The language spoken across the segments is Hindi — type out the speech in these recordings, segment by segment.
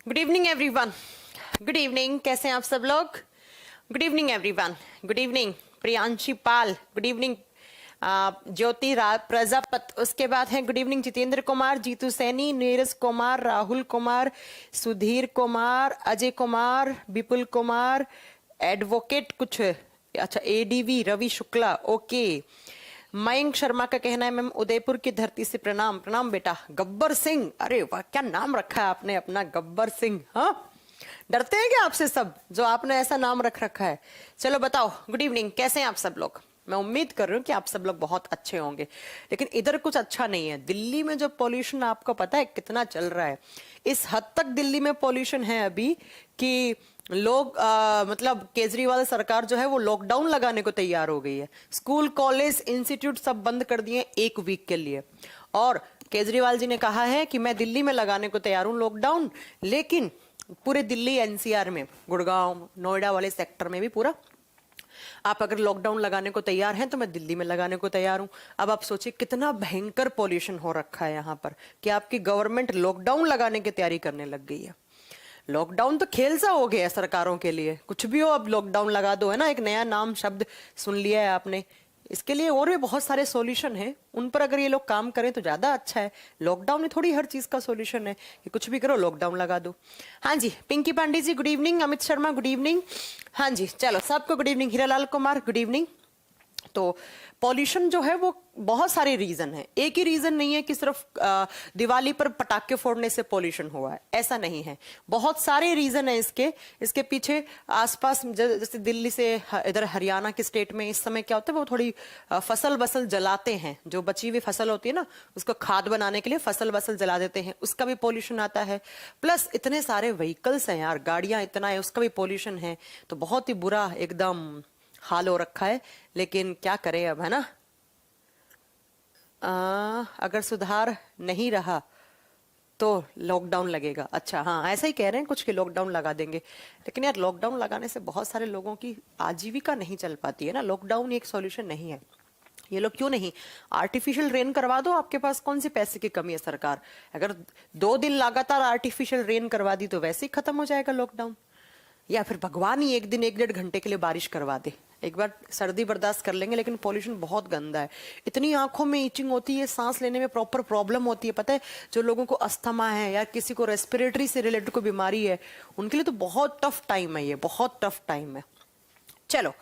Good evening everyone. Good evening, कैसे हैं आप सब लोग? Good evening everyone. Good evening Priyanshi Pal. Good evening Jyoti Prajapat. उसके बाद है good evening Jitendra Kumar, Jitu Saini, Neeraj Kumar, Rahul Kumar, Sudhir Kumar, Ajay Kumar, Vipul Kumar, advocate कुछ, अच्छा एडीवी रवि शुक्ला, ओके। मयंक शर्मा का कहना है मैम उदयपुर की धरती से प्रणाम। प्रणाम बेटा। गब्बर सिंह, अरे वाह क्या नाम रखा है आपने अपना, गब्बर सिंह। हाँ, डरते हैं क्या आपसे सब जो आपने ऐसा नाम रख रखा है? चलो बताओ, गुड इवनिंग, कैसे हैं आप सब लोग? मैं उम्मीद कर रही हूँ कि आप सब लोग बहुत अच्छे होंगे, लेकिन इधर कुछ अच्छा नहीं है। दिल्ली में जो पॉल्यूशन आपको पता है कितना चल रहा है? इस हद तक दिल्ली में पॉल्यूशन है अभी कि लोग मतलब केजरीवाल सरकार जो है वो लॉकडाउन लगाने को तैयार हो गई है। स्कूल कॉलेज इंस्टीट्यूट सब बंद कर दिए 1 वीक के लिए। और केजरीवाल जी ने कहा है कि मैं दिल्ली में लगाने को तैयार हूं लॉकडाउन, लेकिन पूरे दिल्ली एनसीआर में, गुड़गांव नोएडा वाले सेक्टर में भी पूरा, आप अगर लॉकडाउन लगाने को तैयार हैं तो मैं दिल्ली में लगाने को तैयार हूं। अब आप सोचिए कितना भयंकर पॉल्यूशन हो रखा है यहाँ पर कि आपकी गवर्नमेंट लॉकडाउन लगाने की तैयारी करने लग गई है। लॉकडाउन तो खेल सा हो गया है सरकारों के लिए, कुछ भी हो अब लॉकडाउन लगा दो, है ना। एक नया नाम शब्द सुन लिया है आपने। इसके लिए और भी बहुत सारे सॉल्यूशन हैं, उन पर अगर ये लोग काम करें तो ज्यादा अच्छा है। लॉकडाउन में थोड़ी हर चीज का सॉल्यूशन है कि कुछ भी करो लॉकडाउन लगा दो। हाँ जी, Pinky Pandey ji good evening, Amit Sharma good evening. हाँ जी चलो सबको good evening. Hiralal Kumar good evening. तो पॉल्यूशन जो है वो बहुत सारे रीजन है, एक ही रीजन नहीं है कि सिर्फ दिवाली पर पटाखे फोड़ने से पॉल्यूशन हुआ है, ऐसा नहीं है। बहुत सारे रीजन है इसके पीछे। आसपास जैसे दिल्ली से इधर हरियाणा के स्टेट में इस समय क्या होता है, वो थोड़ी फसल बसल जलाते हैं, जो बची हुई फसल होती है ना उसको खाद बनाने के लिए फसल बसल जला देते हैं, उसका भी पॉल्यूशन आता है। प्लस इतने सारे व्हीकल्स हैं यार, गाड़ियां इतना है, उसका भी पॉल्यूशन है। तो बहुत ही बुरा एकदम हाल हो रखा है, लेकिन क्या करें अब, है ना। अगर सुधार नहीं रहा तो लॉकडाउन लगेगा। अच्छा हाँ, ऐसा ही कह रहे हैं कुछ कि लॉकडाउन लगा देंगे, लेकिन यार लॉकडाउन लगाने से बहुत सारे लोगों की आजीविका नहीं चल पाती है ना। लॉकडाउन एक सॉल्यूशन नहीं है। ये लोग क्यों नहीं आर्टिफिशियल रेन करवा दो, आपके पास कौन सी पैसे की कमी है सरकार? अगर 2 दिन लगातार आर्टिफिशियल रेन करवा दी तो वैसे ही खत्म हो जाएगा लॉकडाउन। या फिर भगवान ही एक दिन 1-1.5 घंटे के लिए बारिश करवा दे, एक बार सर्दी बर्दाश्त कर लेंगे। लेकिन पॉल्यूशन बहुत गंदा है, इतनी आंखों में इचिंग होती है, सांस लेने में प्रॉपर प्रॉब्लम होती है। पता है जो लोगों को अस्थमा है या किसी को रेस्पिरेटरी से रिलेटेड कोई बीमारी है, उनके लिए तो बहुत टफ टाइम है, ये बहुत टफ टाइम है। चलो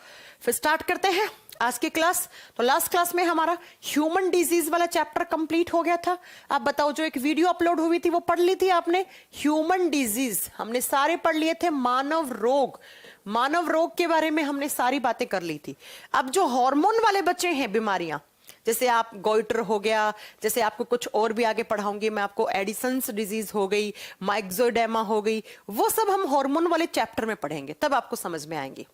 फिर स्टार्ट करते हैं आज की क्लास। तो लास्ट क्लास में हमारा ह्यूमन डिजीज वाला चैप्टर कंप्लीट हो गया था। आप बताओ, जो एक वीडियो अपलोड हुई थी वो पढ़ ली थी आपने? ह्यूमन डिजीज हमने सारे पढ़ लिए थे। मानव रोग, मानव रोग के बारे में हमने सारी बातें कर ली थी। अब जो हार्मोन वाले बच्चे हैं बीमारियां, जैसे आप गोइटर हो गया, जैसे आपको कुछ और भी आगे पढ़ाऊंगी मैं आपको, एडिसन्स डिजीज हो गई, माइक्सोडेमा हो गई, वो सब हम हार्मोन वाले चैप्टर में पढ़ेंगे, तब आपको समझ में आएंगे।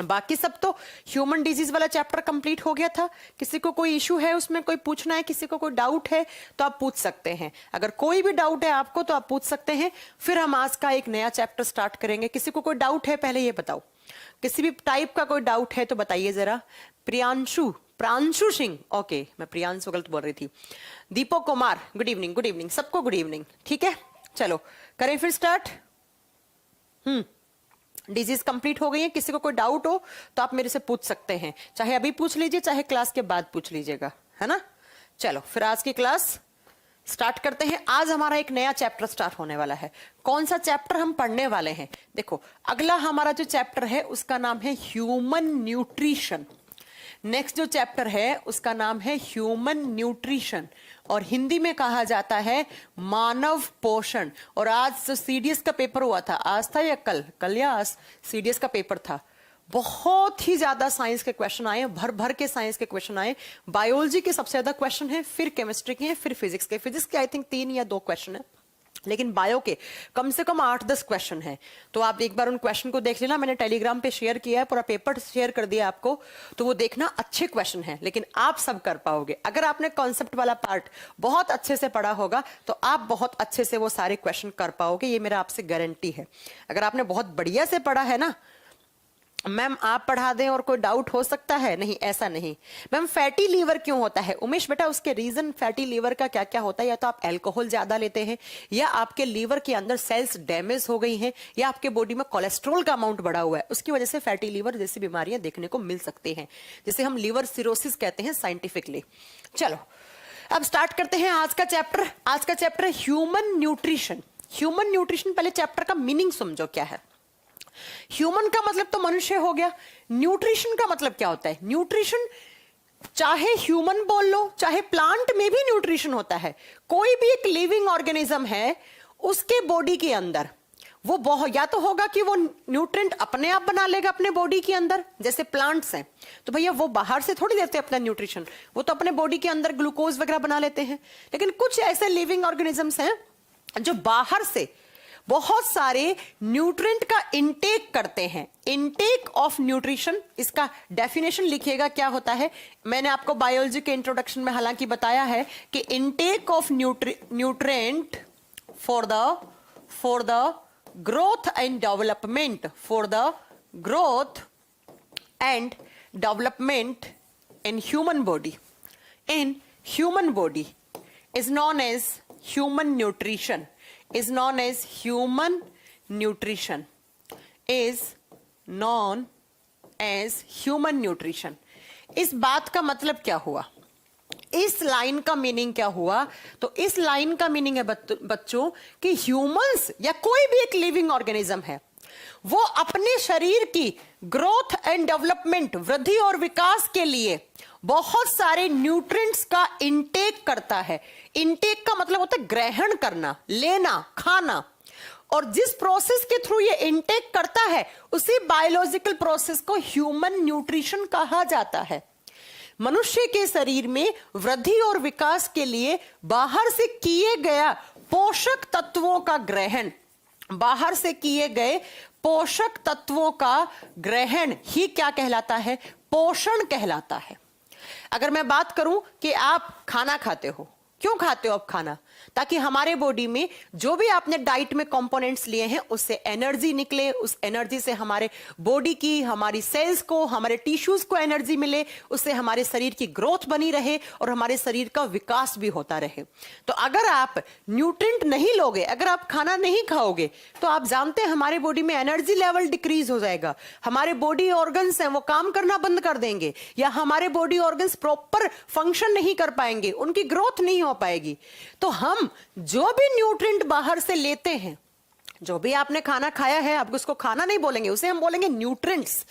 बाकी सब तो ह्यूमन डिजीज वाला चैप्टर कंप्लीट हो गया था। किसी को कोई इशू है उसमें, कोई पूछना है, किसी को कोई डाउट है तो आप पूछ सकते हैं। अगर कोई भी डाउट है आपको तो आप पूछ सकते हैं। फिर हम आज का एक नया चैप्टर स्टार्ट करेंगे। किसी को कोई डाउट है पहले ये बताओ, किसी भी टाइप का कोई डाउट है तो बताइए जरा। प्रांशु सिंह, ओके मैं प्रियांशु गलत बोल रही थी। Deepak Kumar good evening, good evening सबको गुड इवनिंग। ठीक है चलो करें फिर स्टार्ट। डिजीज कंप्लीट हो गई है, किसी को कोई डाउट हो तो आप मेरे से पूछ सकते हैं, चाहे अभी पूछ लीजिए चाहे क्लास के बाद पूछ लीजिएगा, है ना। चलो फिर आज की क्लास स्टार्ट करते हैं। आज हमारा एक नया चैप्टर स्टार्ट होने वाला है। कौन सा चैप्टर हम पढ़ने वाले हैं? देखो अगला हमारा जो चैप्टर है उसका नाम है ह्यूमन न्यूट्रिशन। नेक्स्ट जो चैप्टर है उसका नाम है ह्यूमन न्यूट्रिशन, और हिंदी में कहा जाता है मानव पोषण। और आज जो सीडीएस का पेपर हुआ था, आज था या कल या आज सीडीएस का पेपर था, बहुत ही ज्यादा साइंस के क्वेश्चन आए, भर भर के साइंस के क्वेश्चन आए। बायोलॉजी के सबसे ज्यादा क्वेश्चन है, फिर केमिस्ट्री के हैं, फिर फिजिक्स के। फिजिक्स के आई थिंक 3 या 2 क्वेश्चन है, लेकिन बायो के कम से कम 8-10 क्वेश्चन है। तो आप एक बार उन क्वेश्चन को देख लेना, मैंने टेलीग्राम पे शेयर किया है, पूरा पेपर शेयर कर दिया आपको, तो वो देखना। अच्छे क्वेश्चन है, लेकिन आप सब कर पाओगे अगर आपने कॉन्सेप्ट वाला पार्ट बहुत अच्छे से पढ़ा होगा, तो आप बहुत अच्छे से वो सारे क्वेश्चन कर पाओगे, ये मेरा आपसे गारंटी है। अगर आपने बहुत बढ़िया से पढ़ा है ना मैम आप पढ़ा दें और कोई डाउट हो सकता है? नहीं, ऐसा नहीं। मैम फैटी लीवर क्यों होता है? उमेश बेटा उसके रीजन फैटी लीवर का क्या क्या होता है, या तो आप अल्कोहल ज्यादा लेते हैं, या आपके लीवर के अंदर सेल्स डैमेज हो गई हैं, या आपके बॉडी में कोलेस्ट्रॉल का अमाउंट बढ़ा हुआ है, उसकी वजह से फैटी लीवर जैसी बीमारियां देखने को मिल सकती हैं, जिसे हम लीवर सिरोसिस कहते हैं साइंटिफिकली। चलो अब स्टार्ट करते हैं आज का चैप्टर। आज का चैप्टर है ह्यूमन न्यूट्रिशन। ह्यूमन न्यूट्रिशन, पहले चैप्टर का मीनिंग समझो क्या है। ह्यूमन का मतलब तो मनुष्य हो गया। न्यूट्रिशन का मतलब क्या होता है? न्यूट्रिशन चाहे ह्यूमन बोल लो, चाहे प्लांट में भी न्यूट्रिशन होता है। कोई भी एक लिविंग ऑर्गेनिज्म है, उसके बॉडी के अंदर वो बहुत, या तो होगा कि वो न्यूट्रिएंट अपने आप बना लेगा अपने बॉडी के अंदर, जैसे प्लांट्स हैं तो भैया वो बाहर से थोड़ी लेते हैं अपना न्यूट्रिशन, वो तो अपने बॉडी के अंदर ग्लूकोज वगैरह बना लेते हैं। लेकिन कुछ ऐसे लिविंग ऑर्गेनिजम्स हैं जो बाहर से बहुत सारे न्यूट्रिएंट का इनटेक करते हैं। इनटेक ऑफ न्यूट्रिशन, इसका डेफिनेशन लिखिएगा क्या होता है। मैंने आपको बायोलॉजी के इंट्रोडक्शन में हालांकि बताया है कि intake of nutrient for the growth and development, for the growth and development in human body is known as human nutrition, is known as human nutrition, is known as human nutrition। इस बात का मतलब क्या हुआ, इस लाइन का मीनिंग क्या हुआ? तो इस लाइन का मीनिंग है बच्चों कि ह्यूमंस या कोई भी एक लिविंग ऑर्गेनिज्म है, वो अपने शरीर की ग्रोथ एंड डेवलपमेंट, वृद्धि और विकास के लिए बहुत सारे न्यूट्रिएंट्स का इनटेक करता है। इनटेक का मतलब होता है ग्रहण करना, लेना, खाना। और जिस प्रोसेस के थ्रू ये इनटेक करता है उसी बायोलॉजिकल प्रोसेस को ह्यूमन न्यूट्रिशन कहा जाता है। मनुष्य के शरीर में वृद्धि और विकास के लिए बाहर से किए गया पोषक तत्वों का ग्रहण, बाहर से किए गए पोषक तत्वों का ग्रहण ही क्या कहलाता है? पोषण कहलाता है। अगर मैं बात करूं कि आप खाना खाते हो, क्यों खाते हो आप खाना? ताकि हमारे बॉडी में जो भी आपने डाइट में कंपोनेंट्स लिए हैं उससे एनर्जी निकले, उस एनर्जी से हमारे बॉडी की, हमारी सेल्स को, हमारे टिश्यूज को एनर्जी मिले, उससे हमारे शरीर की ग्रोथ बनी रहे और हमारे शरीर का विकास भी होता रहे। तो अगर आप न्यूट्रिएंट नहीं लोगे, अगर आप खाना नहीं खाओगे, तो आप जानते हैं हमारे बॉडी में एनर्जी लेवल डिक्रीज हो जाएगा, हमारे बॉडी ऑर्गन्स हैं वो काम करना बंद कर देंगे, या हमारे बॉडी ऑर्गन्स प्रॉपर फंक्शन नहीं कर पाएंगे, उनकी ग्रोथ नहीं हो पाएगी। तो हम जो भी न्यूट्रिएंट बाहर से लेते हैं, जो भी आपने खाना खाया है, आप उसको खाना नहीं बोलेंगे, उसे हम बोलेंगे न्यूट्रिएंट्स।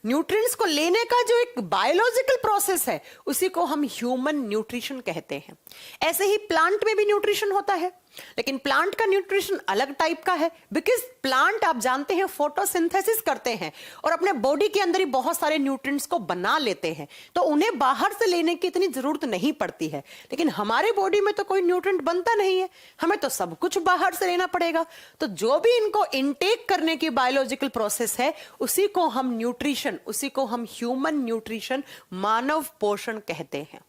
न्यूट्रिएंट्स को लेने का जो एक बायोलॉजिकल प्रोसेस है उसी को हम ह्यूमन न्यूट्रिशन कहते हैं। ऐसे ही प्लांट में भी न्यूट्रिशन होता है, लेकिन प्लांट का न्यूट्रिशन अलग टाइप का है, बिकॉज प्लांट आप जानते हैं फोटोसिंथेसिस करते हैं और अपने बॉडी के अंदर ही बहुत सारे न्यूट्रिएंट्स को बना लेते हैं, तो उन्हें बाहर से लेने की इतनी जरूरत नहीं पड़ती है। लेकिन हमारे बॉडी में तो कोई न्यूट्रिएंट बनता नहीं है, हमें तो सब कुछ बाहर से लेना पड़ेगा। तो जो भी इनको इनटेक करने की बायोलॉजिकल प्रोसेस है उसी को हम न्यूट्रिशन, उसी को हम ह्यूमन न्यूट्रिशन, मानव पोषण कहते हैं।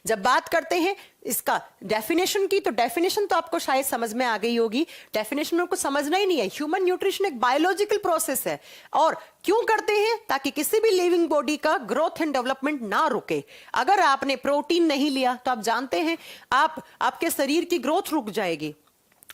जब बात करते हैं इसका डेफिनेशन की, तो डेफिनेशन तो आपको शायद समझ में आ गई होगी। डेफिनेशन में कुछ समझना ही नहीं है। ह्यूमन न्यूट्रिशन एक बायोलॉजिकल प्रोसेस है, और क्यों करते हैं? ताकि किसी भी लिविंग बॉडी का ग्रोथ एंड डेवलपमेंट ना रुके। अगर आपने प्रोटीन नहीं लिया तो आप जानते हैं आपके शरीर की ग्रोथ रुक जाएगी,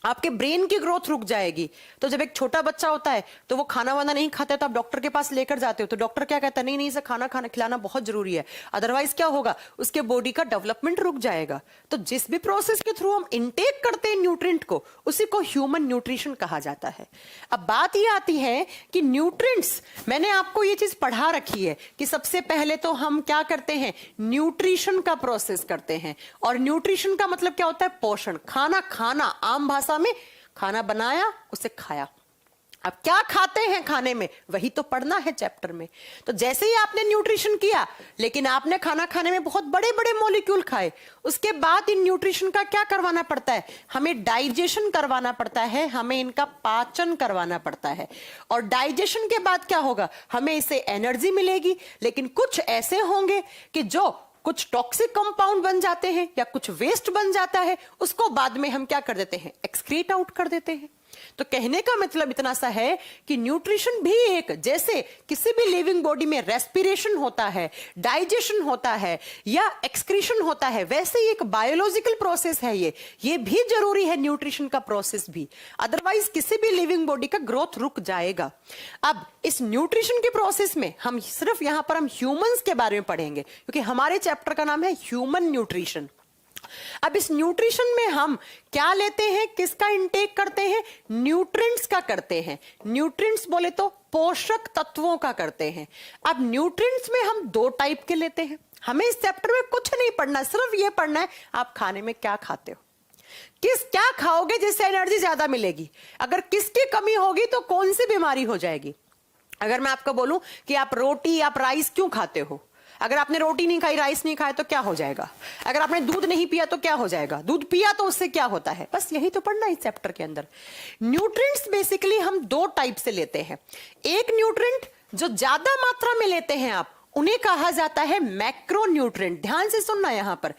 आपके ब्रेन की ग्रोथ रुक जाएगी। तो जब एक छोटा बच्चा होता है तो वो खाना वाना नहीं खाता, तो आप डॉक्टर के पास लेकर जाते हो, तो डॉक्टर क्या कहता है? नहीं इसे खाना खिलाना बहुत जरूरी है, अदरवाइज क्या होगा? उसके बॉडी का डेवलपमेंट रुक जाएगा। तो जिस भी प्रोसेस के थ्रू हम इनटेक करते हैं न्यूट्रिएंट को, उसी को ह्यूमन न्यूट्रिशन कहा जाता है। अब बात ये आती है कि न्यूट्रिएंट्स, मैंने आपको ये चीज पढ़ा रखी है कि सबसे पहले तो हम क्या करते हैं? न्यूट्रिशन का प्रोसेस करते हैं। और न्यूट्रिशन का मतलब क्या होता है? पोषण, खाना, आम भाषा में खाना बनाया, उसे खाया। अब क्या खाते हैं खाने में, वही तो पढ़ना है चैप्टर में। तो जैसे ही आपने न्यूट्रिशन किया, लेकिन आपने खाना खाने में बहुत बड़े बड़े मॉलिक्यूल खाए, उसके बाद इन न्यूट्रिशन का क्या करवाना पड़ता है? हमें डाइजेशन करवाना पड़ता है, हमें इनका पाचन करवाना पड़ता है। और डाइजेशन के बाद क्या होगा? हमें इससे एनर्जी मिलेगी। लेकिन कुछ ऐसे होंगे कि जो कुछ टॉक्सिक कंपाउंड बन जाते हैं या कुछ वेस्ट बन जाता है, उसको बाद में हम क्या कर देते हैं? एक्सक्रीट आउट कर देते हैं। तो कहने का मतलब इतना सा है कि न्यूट्रिशन भी एक, जैसे किसी भी लिविंग बॉडी में रेस्पिरेशन होता है, डाइजेशन होता है या एक्सक्रीशन होता है, वैसे ही एक बायोलॉजिकल प्रोसेस है ये भी जरूरी है न्यूट्रिशन का प्रोसेस भी, अदरवाइज किसी भी लिविंग बॉडी का ग्रोथ रुक जाएगा। अब इस न्यूट्रिशन के प्रोसेस में हम सिर्फ यहां पर हम ह्यूमंस के बारे में पढ़ेंगे, क्योंकि हमारे चैप्टर का नाम है ह्यूमन न्यूट्रिशन। अब इस न्यूट्रिशन में हम क्या लेते हैं, किसका इंटेक करते हैं, न्यूट्रिएंट्स का करते हैं। न्यूट्रिएंट्स बोले तो पोषक तत्वों का करते हैं। अब न्यूट्रिएंट्स में हम दो टाइप के लेते हैं। हमें इस चैप्टर में कुछ नहीं पढ़ना, सिर्फ ये पढ़ना है आप खाने में क्या खाते हो, क्या खाओगे जिससे एनर्जी ज्यादा मिलेगी, अगर किसकी कमी होगी तो कौन सी बीमारी हो जाएगी। अगर मैं आपको बोलूं कि आप रोटी, आप राइस क्यों खाते हो, अगर आपने रोटी नहीं खाई, राइस नहीं खाया तो क्या हो जाएगा, अगर आपने दूध नहीं पिया तो क्या हो जाएगा, दूध पिया तो उससे क्या होता है, बस यही तो पढ़ना है इस चैप्टर के अंदर। न्यूट्रिएंट्स बेसिकली हम दो टाइप से लेते हैं। एक न्यूट्रिएंट जो ज्यादा मात्रा में लेते हैं आप, उन्हें कहा जाता है मैक्रो न्यूट्रिएंट। ध्यान से सुनना, यहां पर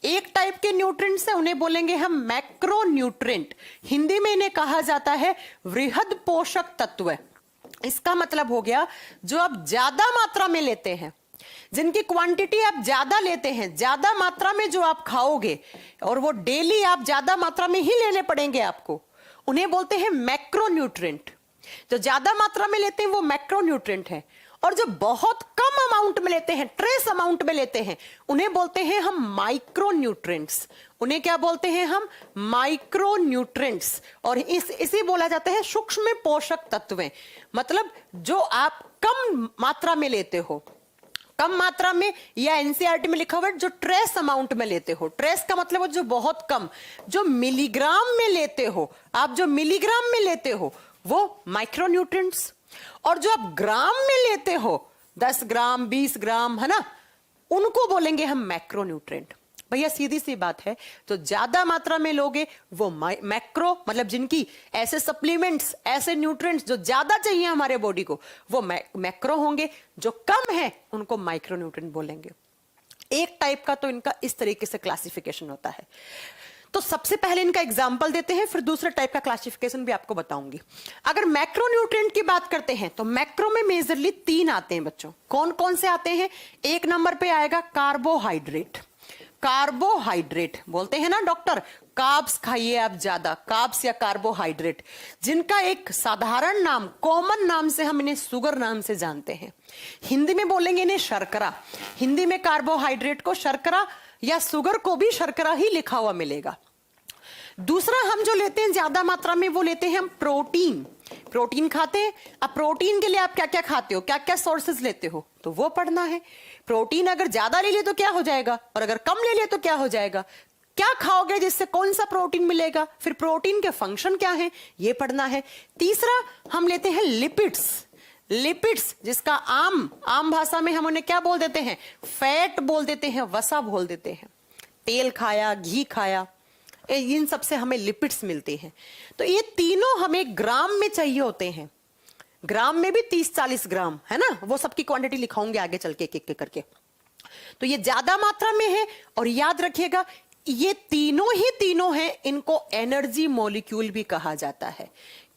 एक टाइप के न्यूट्रिएंट्स है, उन्हें बोलेंगे हम मैक्रो न्यूट्रिएंट। हिंदी में इन्हें कहा जाता है वृहद पोषक तत्व। इसका मतलब हो गया जो आप ज्यादा मात्रा में लेते हैं, जिनकी क्वांटिटी आप ज्यादा लेते हैं, ज्यादा मात्रा में जो आप खाओगे और वो डेली आप ज्यादा मात्रा में ही लेने पड़ेंगे आपको, उन्हें बोलते हैं मैक्रो न्यूट्रिएंट। जो ज्यादा मात्रा में लेते हैं वो मैक्रो न्यूट्रिएंट है, और जो बहुत कम अमाउंट में लेते हैं, ट्रेस अमाउंट में लेते हैं, उन्हें बोलते हैं हम माइक्रो न्यूट्रिएंट्स। उन्हें क्या बोलते हैं हम, माइक्रो न्यूट्रिएंट्स। और इसे बोला जाता है सूक्ष्म पोषक तत्व। मतलब जो आप कम मात्रा में लेते हो, कम मात्रा में, या एनसीईआरटी में लिखा हुआ है जो ट्रेस अमाउंट में लेते हो। ट्रेस का मतलब जो बहुत कम, जो मिलीग्राम में लेते हो आप, जो मिलीग्राम में लेते हो वो माइक्रो न्यूट्रिएंट्स। और जो आप ग्राम में लेते हो, 10 ग्राम 20 ग्राम, है ना, उनको बोलेंगे हम मैक्रो न्यूट्रिएंट। भैया सीधी सी बात है, तो ज्यादा मात्रा में लोगे वो मैक्रो, मतलब जिनकी ऐसे सप्लीमेंट्स, ऐसे न्यूट्रिएंट्स जो ज्यादा चाहिए हमारे बॉडी को, वो मैक्रो होंगे। जो कम है उनको माइक्रो न्यूट्रिएंट बोलेंगे। एक टाइप का तो इनका इस तरीके से क्लासिफिकेशन होता है। तो सबसे पहले इनका एग्जाम्पल देते हैं, फिर दूसरे टाइप का क्लासिफिकेशन भी आपको बताऊंगी। अगर मैक्रो न्यूट्रिएंट की बात करते हैं तो मैक्रो में मेजरली 3 आते हैं बच्चों। कौन कौन से आते हैं? एक नंबर पे आएगा कार्बोहाइड्रेट। कार्बोहाइड्रेट बोलते हैं ना डॉक्टर, कार्ब्स खाइए आप ज्यादा, कार्ब्स या कार्बोहाइड्रेट, जिनका एक साधारण नाम, कॉमन नाम से हम इन्हें शुगर नाम से जानते हैं। हिंदी में बोलेंगे इन्हें शर्करा। हिंदी में कार्बोहाइड्रेट को शर्करा या शुगर को भी शर्करा ही लिखा हुआ मिलेगा। दूसरा हम जो लेते हैं ज्यादा मात्रा में, वो लेते हैं हम प्रोटीन। प्रोटीन खाते हैं। अब प्रोटीन के लिए आप क्या क्या खाते हो, क्या क्या सोर्सेज लेते हो, तो वो पढ़ना है। प्रोटीन अगर ज्यादा ले ले तो क्या हो जाएगा, और अगर कम ले ले तो क्या हो जाएगा, क्या खाओगे जिससे कौन सा प्रोटीन मिलेगा, फिर प्रोटीन के फंक्शन क्या है, ये पढ़ना है। तीसरा हम लेते हैं लिपिड्स। लिपिड्स जिसका आम भाषा में हम उन्हें क्या बोल देते हैं, फैट बोल देते हैं, वसा बोल देते हैं। तेल खाया, घी खाया, इन सब से हमें लिपिड्स मिलते हैं। तो ये तीनों हमें ग्राम में चाहिए होते हैं। ग्राम में भी 30-40 ग्राम है ना, वो सबकी क्वांटिटी लिखाऊंगे आगे चल के एक एक करके। तो ये ज्यादा मात्रा में है, और याद रखिएगा ये तीनों हैं, इनको एनर्जी मॉलिक्यूल भी कहा जाता है।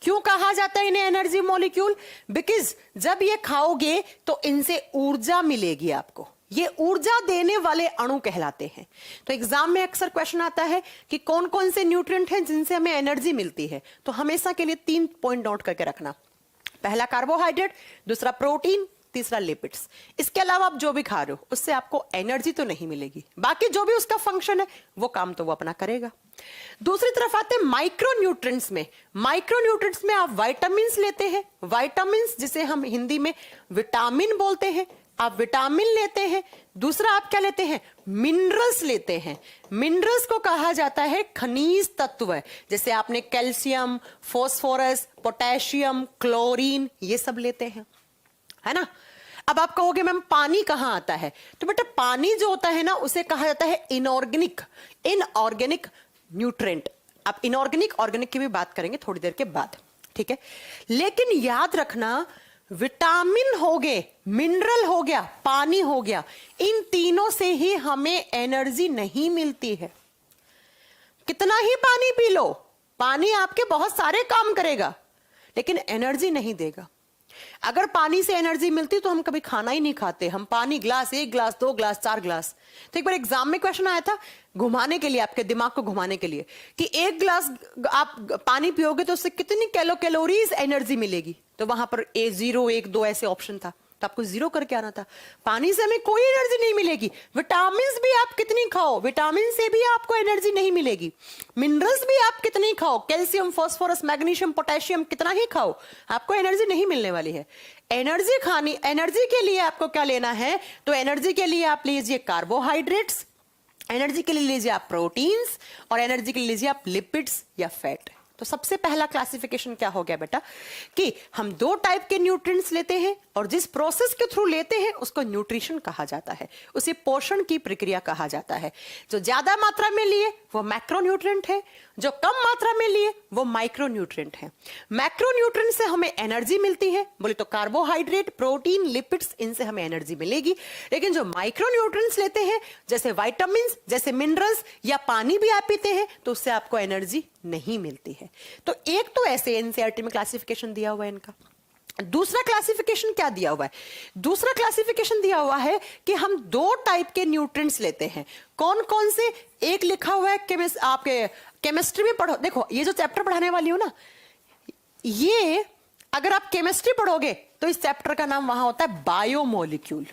क्यों कहा जाता है इन्हें एनर्जी मॉलिक्यूल? बिकॉज जब ये खाओगे तो इनसे ऊर्जा मिलेगी आपको, ये ऊर्जा देने वाले अणु कहलाते हैं। तो एग्जाम में अक्सर क्वेश्चन आता है कि कौन कौन से न्यूट्रिएंट हैं जिनसे हमें एनर्जी मिलती है, तो हमेशा के लिए 3 पॉइंट नोट करके रखना। पहला कार्बोहाइड्रेट, दूसरा प्रोटीन, तीसरा लिपिड्स। इसके अलावा आप जो भी खा रहे हो उससे आपको एनर्जी तो नहीं मिलेगी, बाकी जो भी उसका फंक्शन है वो काम तो वो अपना करेगा। दूसरी तरफ आते हैं माइक्रो न्यूट्रिएंट्स में। माइक्रो न्यूट्रिएंट्स में आप विटामिन लेते हैं। विटामिन जिसे हम हिंदी में विटामिन बोलते हैं, आप विटामिन लेते हैं। दूसरा आप क्या लेते हैं, मिनरल्स लेते हैं। मिनरल्स को कहा जाता है खनिज तत्व, जैसे आपने कैल्शियम, फास्फोरस, पोटेशियम, क्लोरीन, ये सब लेते हैं, है ना। अब आप कहोगे मैम पानी कहाँ आता है, तो बेटा पानी जो होता है ना उसे कहा जाता है इनऑर्गेनिक न्यूट्रिएंट। आप इनऑर्गेनिक ऑर्गेनिक की भी बात करेंगे थोड़ी देर के बाद, ठीक है। लेकिन याद रखना, विटामिन हो गए, मिनरल हो गया, पानी हो गया, इन तीनों से ही हमें एनर्जी नहीं मिलती है। कितना ही पानी पी लो, पानी आपके बहुत सारे काम करेगा लेकिन एनर्जी नहीं देगा। अगर पानी से एनर्जी मिलती तो हम कभी खाना ही नहीं खाते। हम पानी ग्लास, 1 ग्लास, 2 ग्लास, 4 ग्लास। तो एक बार एग्जाम में क्वेश्चन आया था घुमाने के लिए, आपके दिमाग को घुमाने के लिए, कि 1 ग्लास आप पानी पियोगे तो उससे कितनी कैलोरीज एनर्जी मिलेगी। तो वहां पर A0, 1, 2 ऐसे ऑप्शन था, तो आपको 0 करके आना था। पानी से हमें कोई एनर्जी नहीं मिलेगी। विटामिन भी आप कितनी खाओ, विटामिन से भी आपको एनर्जी नहीं मिलेगी। मिनरल्स भी आप कितनी खाओ, कैल्शियम, फास्फोरस, मैग्नीशियम, पोटेशियम कितना ही खाओ, आपको एनर्जी नहीं मिलने वाली है। एनर्जी खानी, एनर्जी के लिए आपको क्या लेना है, तो एनर्जी के लिए आप लीजिए कार्बोहाइड्रेट्स, एनर्जी के लिए लीजिए आप प्रोटीन्स, और एनर्जी के लिए लीजिए आप लिपिड्स या फैट। तो सबसे पहला क्लासिफिकेशन क्या हो गया बेटा, कि हम 2 टाइप के न्यूट्रिएंट्स लेते हैं और जिस प्रोसेस के थ्रू लेते हैं उसको न्यूट्रिशन कहा जाता है, उसे पोषण की प्रक्रिया कहा जाता है। जो ज्यादा मात्रा में लिए वो मैक्रोन्यूट्रिएंट है, जो कम मात्रा में लिए वो माइक्रोन्यूट्रिएंट है। मैक्रोन्यूट्रिएंट से हमें एनर्जी मिलती है, बोले तो कार्बोहाइड्रेट, प्रोटीन, लिपिड्स, इनसे हमें एनर्जी मिलेगी। लेकिन जो माइक्रोन्यूट्रिएंट्स लेते हैं, जैसे विटामिन, जैसे मिनरल्स या पानी भी आप पीते हैं, तो उससे आपको एनर्जी नहीं मिलती है। तो एक तो ऐसे एनसीईआरटी में क्लासिफिकेशन दिया हुआ है इनका। दूसरा क्लासिफिकेशन क्या दिया हुआ है, दूसरा क्लासिफिकेशन दिया हुआ है कि हम 2 टाइप के न्यूट्रिएंट्स लेते हैं। कौन कौन से, एक लिखा हुआ है आपके केमिस्ट्री में पढ़ो, देखो ये जो चैप्टर पढ़ाने वाली हूं ना, ये अगर आप केमिस्ट्री पढ़ोगे तो इस चैप्टर का नाम वहां होता है बायोमोलिक्यूल।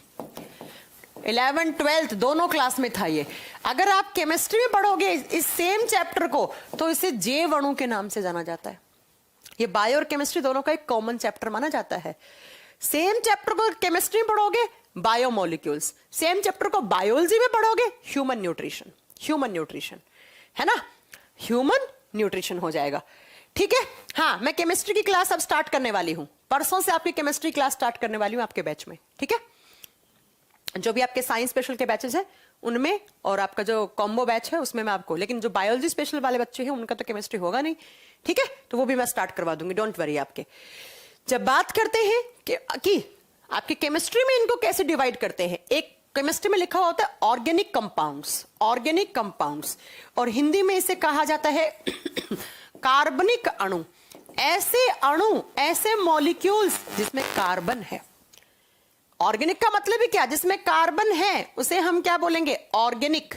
11th 12th दोनों क्लास में था ये। अगर आप केमिस्ट्री में पढ़ोगे इस सेम चैप्टर को तो इसे जैव अणु के नाम से जाना जाता है। ये बायो और केमिस्ट्री दोनों का एक कॉमन चैप्टर माना जाता है। सेम चैप्टर को केमिस्ट्री में पढ़ोगे बायोमोलिक्यूल्स, सेम चैप्टर को बायोलॉजी में पढ़ोगे ह्यूमन न्यूट्रिशन, ह्यूमन न्यूट्रिशन है ना, ह्यूमन न्यूट्रिशन हो जाएगा। ठीक है, हाँ मैं केमिस्ट्री की क्लास अब स्टार्ट करने वाली हूं, परसों से आपकी केमिस्ट्री क्लास स्टार्ट करने वाली हूं आपके बैच में। ठीक है, जो भी आपके साइंस स्पेशल के बैचेस हैं उनमें, और आपका जो कॉम्बो बैच है उसमें मैं आपको, लेकिन जो बायोलॉजी स्पेशल वाले बच्चे हैं उनका तो केमिस्ट्री होगा नहीं। ठीक है, तो वो भी मैं स्टार्ट करवा दूंगी, डोंट वरी। आपके जब बात करते हैं कि आपकी केमिस्ट्री में इनको कैसे डिवाइड करते हैं, एक केमिस्ट्री में लिखा होता है ऑर्गेनिक कंपाउंड्स, ऑर्गेनिक कंपाउंड्स, और हिंदी में इसे कहा जाता है कार्बनिक अणु। ऐसे अणु, ऐसे मॉलिक्यूल्स जिसमें कार्बन है। ऑर्गेनिक का मतलब ही क्या, जिसमें कार्बन है उसे हम क्या बोलेंगे, ऑर्गेनिक,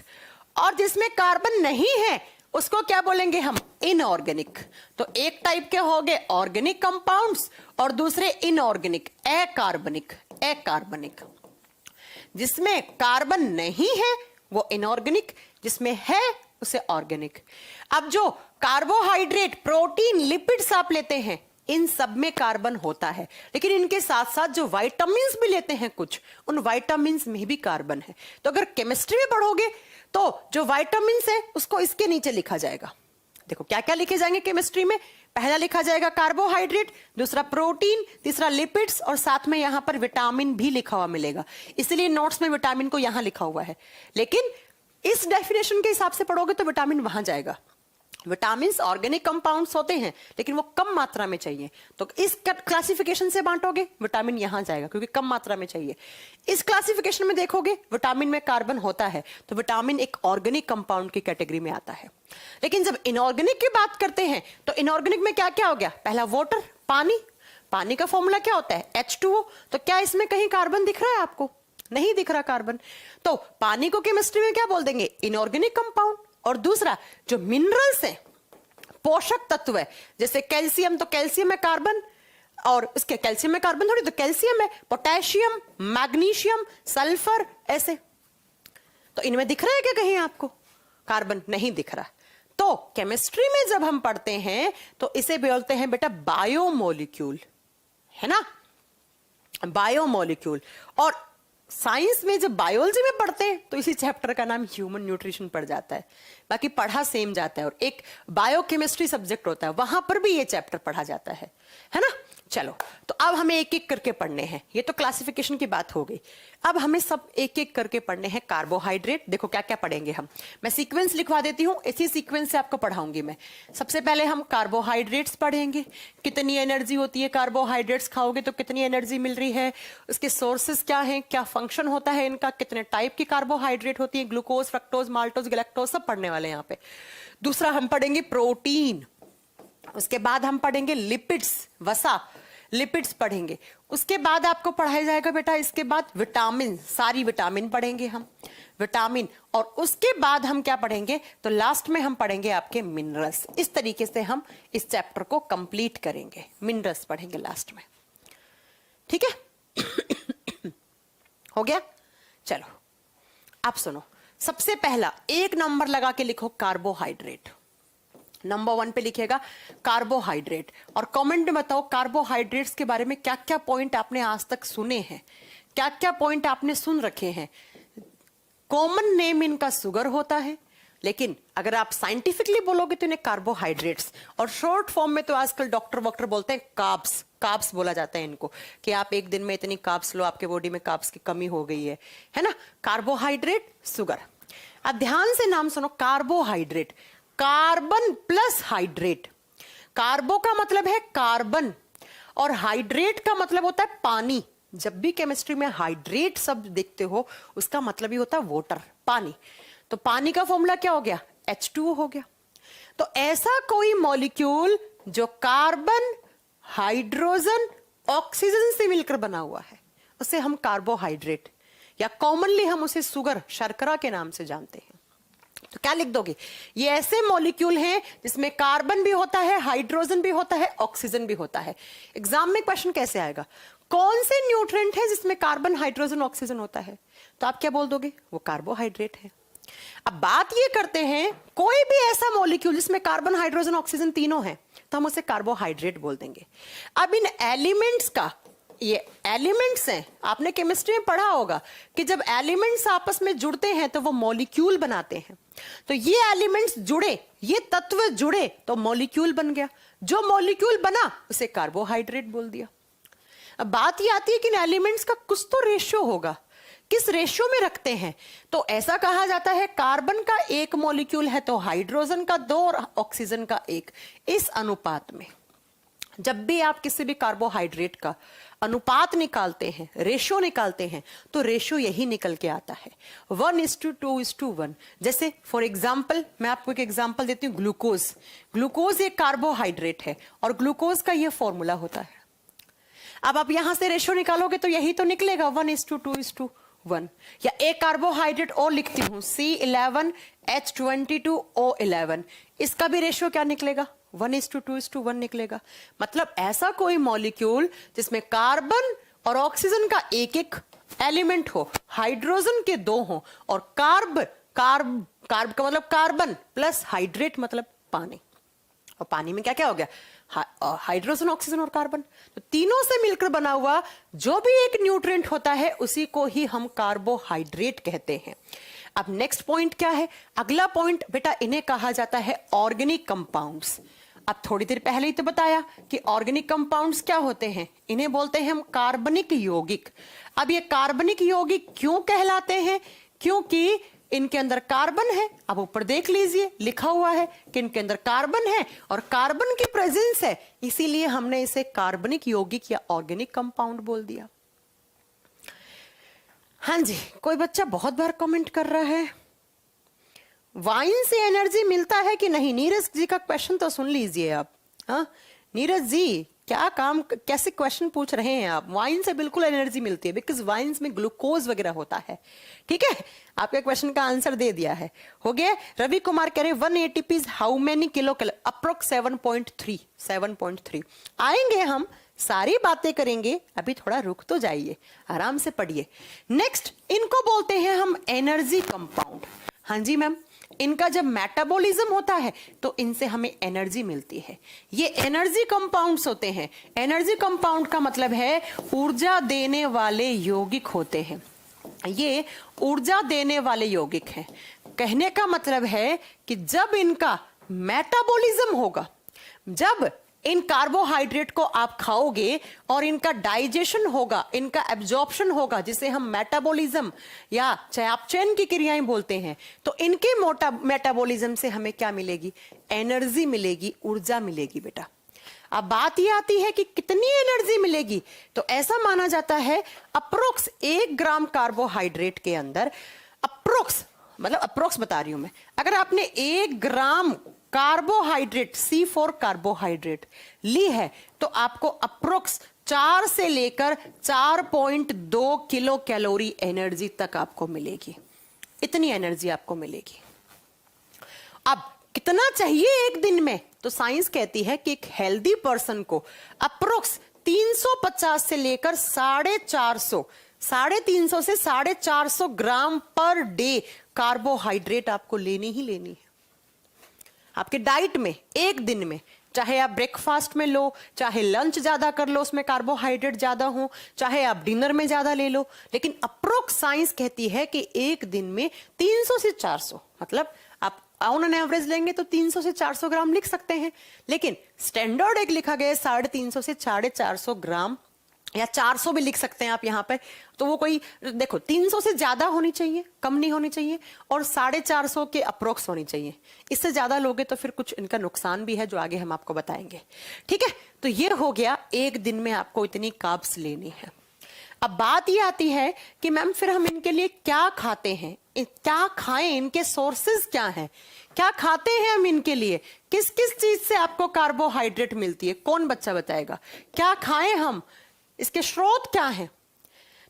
और जिसमें कार्बन नहीं है उसको क्या बोलेंगे हम, इनऑर्गेनिक। तो एक टाइप के हो गए ऑर्गेनिक कंपाउंड्स और दूसरे इनऑर्गेनिक, अकार्बनिक, अकार्बनिक। जिसमें कार्बन नहीं है वो इनऑर्गेनिक, जिसमें है उसे ऑर्गेनिक। अब जो कार्बोहाइड्रेट, प्रोटीन, लिपिड्स आप लेते हैं इन सब में कार्बन होता है, लेकिन इनके साथ साथ जो विटामिन्स भी लेते हैं कुछ, उन विटामिन्स में भी कार्बन है। तो अगर केमिस्ट्री में पढ़ोगे तो जो विटामिन्स है उसको इसके नीचे लिखा जाएगा। देखो क्या क्या लिखे जाएंगे केमिस्ट्री में, पहला लिखा जाएगा कार्बोहाइड्रेट, दूसरा प्रोटीन, तीसरा लिपिड्स, और साथ में यहां पर विटामिन भी लिखा हुआ मिलेगा। इसलिए नोट्स में विटामिन को यहां लिखा हुआ है, लेकिन इस डेफिनेशन के हिसाब से पढ़ोगे तो विटामिन वहां जाएगा। विटामिन ऑर्गेनिक कंपाउंड्स होते हैं लेकिन वो कम मात्रा में चाहिए, तो इस क्लासिफिकेशन से बांटोगे विटामिन यहां जाएगा क्योंकि कम मात्रा में चाहिए। इस क्लासिफिकेशन में देखोगे विटामिन में कार्बन होता है तो विटामिन एक ऑर्गेनिक कंपाउंड की कैटेगरी में आता है। लेकिन जब इनऑर्गेनिक की बात करते हैं तो इनऑर्गेनिक में क्या क्या हो गया, पहला वाटर, पानी, पानी का फॉर्मूला क्या होता है H2O। तो क्या इसमें कहीं कार्बन दिख रहा है आपको, नहीं दिख रहा कार्बन, तो पानी को केमिस्ट्री में क्या बोल देंगे, इनऑर्गेनिक कंपाउंड। और दूसरा जो मिनरल्स हैं, पोषक तत्व है, जैसे कैल्शियम, तो कैल्शियम में कार्बन, और इसके कैल्शियम में कार्बन थोड़ी, तो कैल्शियम है, पोटेशियम, मैग्नीशियम, सल्फर, ऐसे। तो इनमें दिख रहा है क्या कहीं आपको कार्बन, नहीं दिख रहा। तो केमिस्ट्री में जब हम पढ़ते हैं तो इसे बोलते हैं बेटा बायोमोलिक्यूल, है ना, बायोमोलिक्यूल। और साइंस में जब बायोलॉजी में पढ़ते हैं तो इसी चैप्टर का नाम ह्यूमन न्यूट्रिशन पड़ जाता है, बाकी पढ़ा सेम जाता है। और एक बायोकेमिस्ट्री सब्जेक्ट होता है वहां पर भी ये चैप्टर पढ़ा जाता है ना। चलो, तो अब हमें एक एक करके पढ़ने हैं, ये तो क्लासिफिकेशन की बात हो गई। अब हमें सब एक एक करके पढ़ने हैं। कार्बोहाइड्रेट, देखो क्या क्या पढ़ेंगे हम, मैं सीक्वेंस लिखवा देती हूँ, इसी सीक्वेंस से आपको पढ़ाऊंगी मैं। सबसे पहले हम कार्बोहाइड्रेट्स पढ़ेंगे, कितनी एनर्जी होती है, कार्बोहाइड्रेट्स खाओगे तो कितनी एनर्जी मिल रही है, उसके सोर्सेस क्या हैं, क्या फंक्शन होता है इनका, कितने टाइप की कार्बोहाइड्रेट होती है, ग्लूकोज, फ्रक्टोज, माल्टोज, गैलेक्टोज, सब पढ़ने वाले हैं यहाँ पे। दूसरा हम पढ़ेंगे प्रोटीन, उसके बाद हम पढ़ेंगे लिपिड्स, वसा, लिपिड्स पढ़ेंगे। उसके बाद आपको पढ़ाया जाएगा बेटा इसके बाद विटामिन, सारी विटामिन पढ़ेंगे हम, विटामिन। और उसके बाद हम क्या पढ़ेंगे, तो लास्ट में हम पढ़ेंगे आपके मिनरल्स। इस तरीके से हम इस चैप्टर को कंप्लीट करेंगे, मिनरल्स पढ़ेंगे लास्ट में, ठीक है। हो गया, चलो आप सुनो। सबसे पहला एक नंबर लगा के लिखो कार्बोहाइड्रेट। नंबर 1 पे लिखेगा कार्बोहाइड्रेट, और कमेंट में बताओ कार्बोहाइड्रेट्स के बारे में क्या क्या पॉइंट आपने आज तक सुने हैं, क्या क्या पॉइंट आपने सुन रखे हैं। कॉमन नेम इनका शुगर होता है, लेकिन अगर आप साइंटिफिकली बोलोगे तो इन्हें कार्बोहाइड्रेट्स, और शॉर्ट फॉर्म में तो आजकल डॉक्टर वॉक्टर बोलते हैं कार्ब्स, कार्ब्स बोला जाता है इनको, कि आप एक दिन में इतनी कार्ब्स लो, आपके बॉडी में कार्ब्स की कमी हो गई है ना। Carbohydrate, sugar. अब ध्यान से नाम सुनो, कार्बोहाइड्रेट, कार्बन प्लस हाइड्रेट। कार्बो का मतलब है कार्बन, और हाइड्रेट का मतलब होता है पानी। जब भी केमिस्ट्री में हाइड्रेट शब्द देखते हो उसका मतलब ही होता है वाटर, पानी। तो पानी का फॉर्मूला क्या हो गया, H2O हो गया। तो ऐसा कोई मॉलिक्यूल जो कार्बन, हाइड्रोजन, ऑक्सीजन से मिलकर बना हुआ है, उसे हम कार्बोहाइड्रेट, या कॉमनली हम उसे शुगर, शर्करा के नाम से जानते हैं। तो क्या लिख दोगे, ये ऐसे मॉलिक्यूल हैं जिसमें कार्बन भी होता है, हाइड्रोजन भी होता है, ऑक्सीजन भी होता है। एग्जाम में क्वेश्चन कैसे आएगा, कौन से न्यूट्रिएंट है जिसमें कार्बन, हाइड्रोजन, ऑक्सीजन होता है, तो आप क्या बोल दोगे, वो कार्बोहाइड्रेट है। अब बात ये करते हैं, कोई भी ऐसा मॉलिक्यूल जिसमें कार्बन, हाइड्रोजन, ऑक्सीजन तीनों है, तो हम उसे कार्बोहाइड्रेट बोल देंगे। अब इन एलिमेंट्स का, ये एलिमेंट्स हैं, आपने केमिस्ट्री में पढ़ा होगा कि जब एलिमेंट्स आपस में जुड़ते हैं तो वो मॉलिक्यूल बनाते हैं। तो ये एलिमेंट्स जुड़े, ये तत्व जुड़े तो मॉलिक्यूल बन गया, जो मॉलिक्यूल बना उसे कार्बोहाइड्रेट बोल दिया। अब बात ये आती है कि इन एलिमेंट्स का कुछ तो रेशियो होगा, किस रेशियो में रखते हैं, तो ऐसा कहा जाता है कार्बन का 1 मॉलिक्यूल है तो हाइड्रोजन का 2 और ऑक्सीजन का 1, इस अनुपात में। जब भी आप किसी भी कार्बोहाइड्रेट का अनुपात निकालते हैं, रेशियो निकालते हैं, तो रेशियो यही निकल के आता है 1:2:1। जैसे फॉर एग्जाम्पल, मैं आपको एक एग्जाम्पल देती हूँ, ग्लूकोज। ग्लूकोज एक कार्बोहाइड्रेट है और ग्लूकोज का ये फॉर्मूला होता है। अब आप यहां से रेशियो निकालोगे तो यही तो निकलेगा 1:2:1। या एक कार्बोहाइड्रेट और लिखती हूं, C11H22O11, इसका भी रेशियो क्या निकलेगा, 1:2:1 निकलेगा। मतलब ऐसा कोई मॉलिक्यूल जिसमें कार्बन और ऑक्सीजन का एक एक एलिमेंट हो, हाइड्रोजन के 2 हो, और कार्ब का मतलब कार्बन प्लस हाइड्रेट मतलब पानी, और पानी में क्या क्या हो गया, हाइड्रोजन, ऑक्सीजन और कार्बन। तो तीनों से मिलकर बना हुआ जो भी एक न्यूट्रिएंट होता है उसी को ही हम कार्बोहाइड्रेट कहते हैं। अब नेक्स्ट पॉइंट क्या है, अगला पॉइंट बेटा, इन्हें कहा जाता है ऑर्गेनिक कंपाउंड्स। अब थोड़ी देर पहले ही तो बताया कि ऑर्गेनिक कंपाउंड्स क्या होते हैं, इन्हें बोलते हैं हम कार्बनिक यौगिक। अब ये कार्बनिक यौगिक क्यों कहलाते हैं, क्योंकि इनके अंदर कार्बन है। अब ऊपर देख लीजिए, लिखा हुआ है कि इनके अंदर कार्बन है और कार्बन की प्रेजेंस है, इसीलिए हमने इसे कार्बनिक यौगिक या ऑर्गेनिक कंपाउंड बोल दिया। हाँ जी, कोई बच्चा बहुत बार कमेंट कर रहा है, वाइन से एनर्जी मिलता है कि नहीं। नीरज जी का क्वेश्चन तो सुन लीजिए आप। हाँ नीरज जी, क्या काम, कैसे क्वेश्चन पूछ रहे हैं आप। वाइन से बिल्कुल एनर्जी मिलती है, बिकॉज वाइन में ग्लूकोज वगैरह होता है। ठीक है, आपके क्वेश्चन का आंसर दे दिया है, हो गया। रवि कुमार कह रहे 1 ATP how many kilo, approx 7.3 आएंगे, हम सारी बातें करेंगे, अभी थोड़ा रुक तो जाइए, आराम से पढ़िए। नेक्स्ट, इनको बोलते हैं हम एनर्जी कंपाउंड। हाँ जी मैम, इनका जब मेटाबॉलिज्म होता है तो इनसे हमें एनर्जी मिलती है। ये एनर्जी कंपाउंड्स होते हैं। एनर्जी कंपाउंड का मतलब है ऊर्जा देने वाले यौगिक होते हैं। ये ऊर्जा देने वाले यौगिक हैं। कहने का मतलब है कि जब इनका मेटाबॉलिज्म होगा, जब इन कार्बोहाइड्रेट को आप खाओगे और इनका डाइजेशन होगा, इनका एब्जॉर्प्शन होगा, जिसे हम मेटाबॉलिज्म या चयापचयन की क्रियाएं बोलते हैं, तो इनके मेटाबॉलिज्म से हमें क्या मिलेगी, एनर्जी मिलेगी, ऊर्जा मिलेगी बेटा। अब बात ये आती है कि कितनी एनर्जी मिलेगी, तो ऐसा माना जाता है अप्रोक्स 1 ग्राम कार्बोहाइड्रेट के अंदर, अप्रोक्स मतलब अप्रोक्स बता रही हूं मैं, अगर आपने 1 gram carbohydrate, C for carbohydrate ली है, तो आपको अप्रोक्स 4 से लेकर 4.2 किलो कैलोरी एनर्जी तक आपको मिलेगी। इतनी एनर्जी आपको मिलेगी। अब कितना चाहिए एक दिन में? तो साइंस कहती है कि एक हेल्दी पर्सन को अप्रोक्स 350 से लेकर 350 से 450 ग्राम पर डे कार्बोहाइड्रेट आपको लेनी ही लेनी है आपके डाइट में एक दिन में। चाहे आप ब्रेकफास्ट में लो, चाहे लंच ज्यादा कर लो, उसमें कार्बोहाइड्रेट ज्यादा हो, चाहे आप डिनर में ज्यादा ले लो, लेकिन अप्रोक्स साइंस कहती है कि एक दिन में 300 से 400, मतलब आप ऑन एन एवरेज लेंगे तो 300 से 400 ग्राम लिख सकते हैं, लेकिन स्टैंडर्ड एक लिखा गया है 350 से 450 ग्राम, या 400 भी लिख सकते हैं आप यहाँ पे। तो वो कोई देखो 300 से ज्यादा होनी चाहिए, कम नहीं होनी चाहिए, और 450 के अप्रोक्स होनी चाहिए। इससे ज्यादा लोगे तो फिर कुछ इनका नुकसान भी है जो आगे हम आपको बताएंगे। ठीक है, तो ये हो गया एक दिन में आपको इतनी कार्ब्स लेनी है। अब बात ये आती है कि मैम फिर हम इनके लिए क्या खाते हैं, क्या खाएं, इनके सोर्सेज क्या हैं, क्या खाते हैं हम इनके लिए, किस किस चीज से आपको कार्बोहाइड्रेट मिलती है, कौन बच्चा बताएगा? क्या खाएं हम, इसके स्रोत क्या हैं?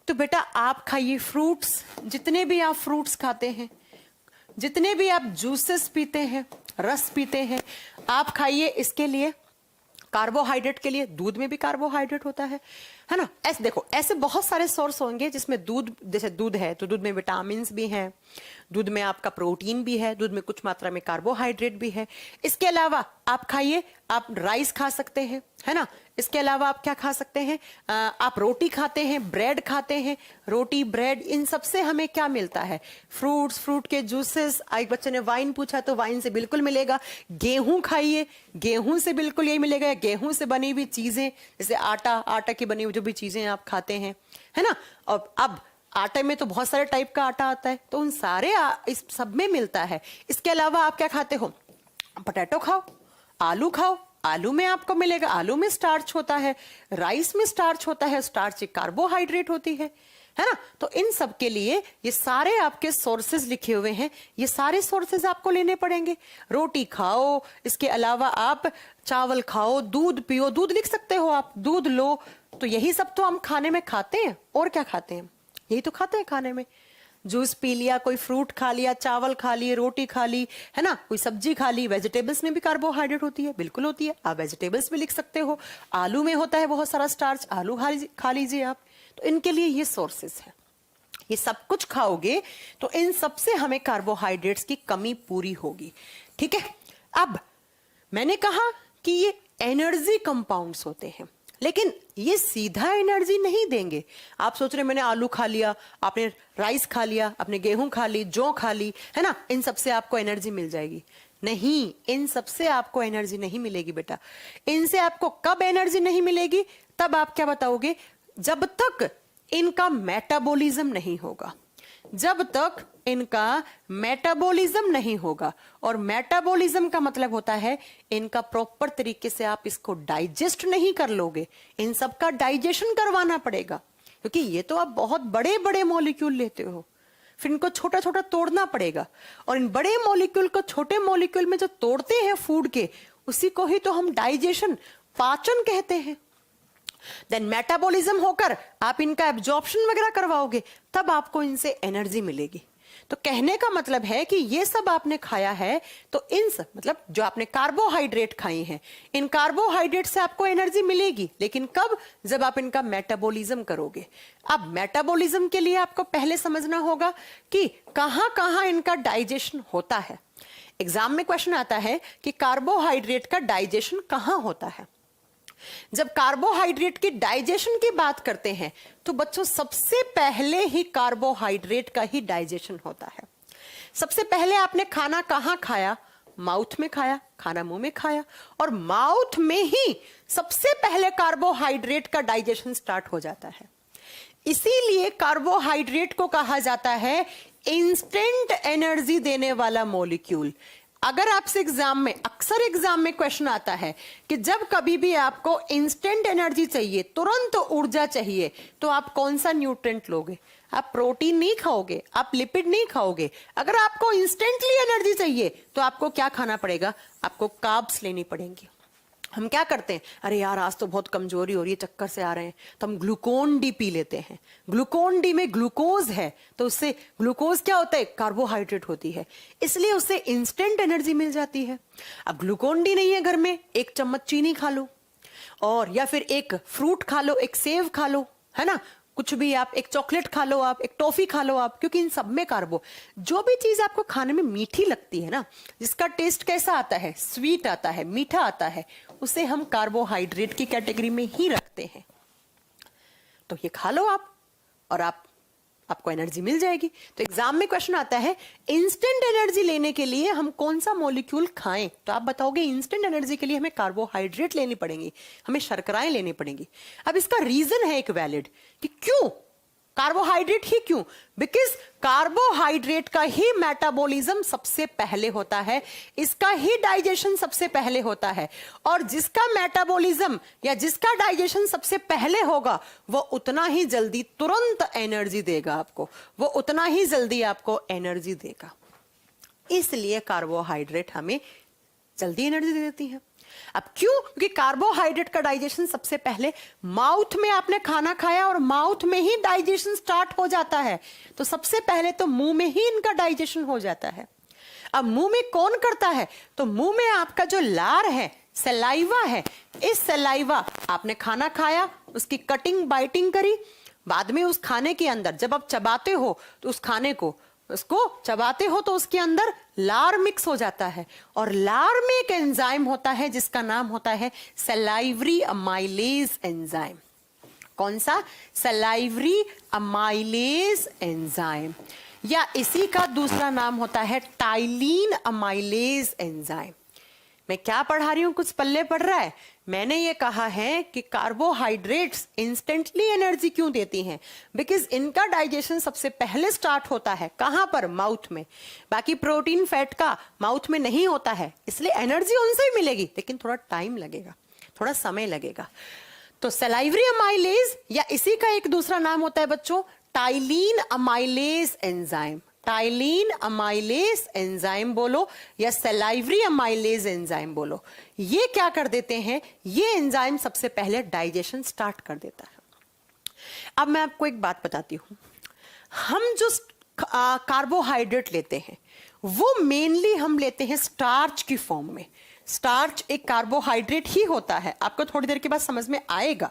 तो बेटा आप खाइए फ्रूट्स, जितने भी आप फ्रूट्स खाते हैं, जितने भी आप जूसेस पीते हैं, रस पीते हैं, आप खाइए। इसके लिए कार्बोहाइड्रेट के लिए दूध में भी कार्बोहाइड्रेट होता है ना। ऐसे देखो, ऐसे बहुत सारे सोर्स होंगे जिसमें दूध, जैसे दूध है तो दूध में विटामिन भी हैं, दूध में आपका प्रोटीन भी है, दूध में कुछ मात्रा में कार्बोहाइड्रेट भी है। इसके अलावा आप खाइए, आप राइस खा सकते हैं, है ना। इसके अलावा आप क्या खा सकते हैं, आप रोटी खाते हैं, ब्रेड खाते हैं, रोटी ब्रेड, इन सब से हमें क्या मिलता है? फ्रूट्स, फ्रूट के जूसेस। एक बच्चे ने वाइन पूछा तो वाइन से बिल्कुल मिलेगा। गेहूं खाइए, गेहूं से बिल्कुल यही मिलेगा। गेहूं से बनी हुई चीजें जैसे आटा, आटा की बनी हुई जो भी चीजें आप खाते हैं, है ना। और अब आटे में तो बहुत सारे टाइप का आटा आता है, तो उन सारे इस सब में मिलता है। इसके अलावा आप क्या खाते हो? पोटैटो खाओ, आलू खाओ, आलू में आपको मिलेगा, आलू में स्टार्च होता है, राइस में स्टार्च होता है, स्टार्च एक कार्बोहाइड्रेट होती है ना। तो इन सब के लिए ये सारे आपके सोर्सेज लिखे हुए हैं, ये सारे सोर्सेज आपको लेने पड़ेंगे। रोटी खाओ, इसके अलावा आप चावल खाओ, दूध पियो, दूध लिख सकते हो आप, दूध लो। तो यही सब तो हम खाने में खाते हैं, और क्या खाते हैं? यही तो खाते हैं खाने में। जूस पी लिया, कोई फ्रूट खा लिया, चावल खा लिए, रोटी खा ली, है ना, कोई सब्जी खा ली। वेजिटेबल्स में भी कार्बोहाइड्रेट होती है, बिल्कुल होती है, आप वेजिटेबल्स भी लिख सकते हो। आलू में होता है बहुत सारा स्टार्च, आलू खा लीजिए आप। तो इनके लिए ये सोर्सेस है। ये सब कुछ खाओगे तो इन सब से हमें कार्बोहाइड्रेट्स की कमी पूरी होगी। ठीक है, अब मैंने कहा कि ये एनर्जी कंपाउंड्स होते हैं, लेकिन ये सीधा एनर्जी नहीं देंगे। आप सोच रहे मैंने आलू खा लिया, आपने राइस खा लिया, आपने गेहूं खा ली, जौ खा ली, है ना, इन सब से आपको एनर्जी मिल जाएगी। नहीं, इन सब से आपको एनर्जी नहीं मिलेगी बेटा। इनसे आपको कब एनर्जी नहीं मिलेगी? तब आप क्या बताओगे? जब तक इनका मेटाबॉलिज्म नहीं होगा, जब तक इनका मेटाबॉलिज्म नहीं होगा। और मेटाबॉलिज्म का मतलब होता है इनका प्रॉपर तरीके से आप इसको डाइजेस्ट नहीं कर लोगे, इन सब का डाइजेशन करवाना पड़ेगा, क्योंकि ये तो आप बहुत बड़े बड़े मॉलिक्यूल लेते हो, फिर इनको छोटा छोटा तोड़ना पड़ेगा। और इन बड़े मॉलिक्यूल को छोटे मॉलिक्यूल में जो तोड़ते हैं फूड के, उसी को ही तो हम डाइजेशन, पाचन कहते हैं। देन मेटाबॉलिज्म होकर आप इनका एब्जॉर्प्शन वगैरह करवाओगे, तब आपको इनसे एनर्जी मिलेगी। तो कहने का मतलब है कि ये सब आपने खाया है, तो इन सब मतलब जो आपने कार्बोहाइड्रेट खाए हैं, इन कार्बोहाइड्रेट से आपको एनर्जी मिलेगी, लेकिन कब? जब आप इनका मेटाबॉलिज्म करोगे। अब मेटाबॉलिज्म के लिए आपको पहले समझना होगा कि कहां कहां इनका डाइजेशन होता है। एग्जाम में क्वेश्चन आता है कि कार्बोहाइड्रेट का डाइजेशन कहां होता है। जब कार्बोहाइड्रेट की डाइजेशन की बात करते हैं तो बच्चों सबसे पहले ही कार्बोहाइड्रेट का ही डाइजेशन होता है। सबसे पहले आपने खाना कहां खाया? माउथ में खाया, खाना मुंह में खाया, और माउथ में ही सबसे पहले कार्बोहाइड्रेट का डाइजेशन स्टार्ट हो जाता है। इसीलिए कार्बोहाइड्रेट को कहा जाता है इंस्टेंट एनर्जी देने वाला मॉलिक्यूल। अगर आपसे एग्जाम में, अक्सर एग्जाम में क्वेश्चन आता है कि जब कभी भी आपको इंस्टेंट एनर्जी चाहिए, तुरंत ऊर्जा चाहिए, तो आप कौन सा न्यूट्रिएंट लोगे? आप प्रोटीन नहीं खाओगे, आप लिपिड नहीं खाओगे। अगर आपको इंस्टेंटली एनर्जी चाहिए तो आपको क्या खाना पड़ेगा, आपको कार्ब्स लेनी पड़ेंगी। हम क्या करते हैं, अरे यार आज तो बहुत कमजोरी हो रही है, चक्कर से आ रहे हैं, तो हम ग्लूकोन डी पी लेते हैं। ग्लूकोन डी में ग्लूकोज है, तो उससे ग्लूकोज क्या होता है, कार्बोहाइड्रेट होती है, इसलिए उससे इंस्टेंट एनर्जी मिल जाती है। अब ग्लूकोन डी नहीं है घर में, एक चम्मच चीनी खा लो, और या फिर एक फ्रूट खा लो, एक सेव खा लो, है ना, कुछ भी आप, एक चॉकलेट खा लो, आप एक टॉफी खा लो आप, क्योंकि इन सब में कार्बो, जो भी चीज आपको खाने में मीठी लगती है ना, जिसका टेस्ट कैसा आता है, स्वीट आता है, मीठा आता है, उसे हम कार्बोहाइड्रेट की कैटेगरी में ही रखते हैं। तो ये खा लो आप, और आपको एनर्जी मिल जाएगी। तो एग्जाम में क्वेश्चन आता है इंस्टेंट एनर्जी लेने के लिए हम कौन सा मॉलिक्यूल खाएं, तो आप बताओगे इंस्टेंट एनर्जी के लिए हमें कार्बोहाइड्रेट लेनी पड़ेंगी, हमें शर्कराएं लेनी पड़ेंगी। अब इसका रीजन है एक वैलिड कि क्यों कार्बोहाइड्रेट ही क्यों, बिकॉज कार्बोहाइड्रेट का ही मेटाबॉलिज्म सबसे पहले होता है, इसका ही डाइजेशन सबसे पहले होता है, और जिसका मेटाबॉलिज्म या जिसका डाइजेशन सबसे पहले होगा वो उतना ही जल्दी तुरंत एनर्जी देगा आपको, वो उतना ही जल्दी आपको एनर्जी देगा। इसलिए कार्बोहाइड्रेट हमें जल्दी एनर्जी दे देती है। अब क्यों, क्योंकि कार्बोहाइड्रेट का डाइजेशन सबसे पहले माउथ में, आपने खाना खाया और माउथ में ही डाइजेशन स्टार्ट हो जाता है, तो सबसे पहले तो मुंह में ही इनका डाइजेशन हो जाता है। अब मुंह में कौन करता है, तो मुंह में आपका जो लार है, सलाइवा है, इस सलाइवा, आपने खाना खाया, उसकी कटिंग बाइटिंग करी, बाद में उस खाने के अंदर जब आप चबाते हो तो उस खाने को, उसको चबाते हो तो उसके अंदर लार मिक्स हो जाता है, और लार में एक एंजाइम होता है जिसका नाम होता है सलाइवरी अमाइलेज एंजाइम। कौन सा, सलाइवरी अमाइलेज एंजाइम, या इसी का दूसरा नाम होता है टाइलिन अमाइलेज एंजाइम। मैं क्या पढ़ा रही हूं, कुछ पल्ले पड़ रहा है। मैंने ये कहा है कि कार्बोहाइड्रेट्स इंस्टेंटली एनर्जी क्यों देती हैं, बिकॉज इनका डाइजेशन सबसे पहले स्टार्ट होता है कहां पर, माउथ में। बाकी प्रोटीन फैट का माउथ में नहीं होता है, इसलिए एनर्जी उनसे ही मिलेगी, लेकिन थोड़ा टाइम लगेगा, थोड़ा समय लगेगा। तो सलाइवरी अमाइलेज, या इसी का एक दूसरा नाम होता है बच्चों ptyalin amylase enzyme. Ptyalin amylase enzyme बोलो या सलाइवरी अमाइलेज एंजाइम बोलो, ये क्या कर देते हैं, ये एंजाइम सबसे पहले डाइजेशन स्टार्ट कर देता है। अब मैं आपको एक बात बताती हूं, हम जो कार्बोहाइड्रेट लेते हैं वो मेनली हम लेते हैं स्टार्च की फॉर्म में। स्टार्च एक कार्बोहाइड्रेट ही होता है, आपको थोड़ी देर के बाद समझ में आएगा।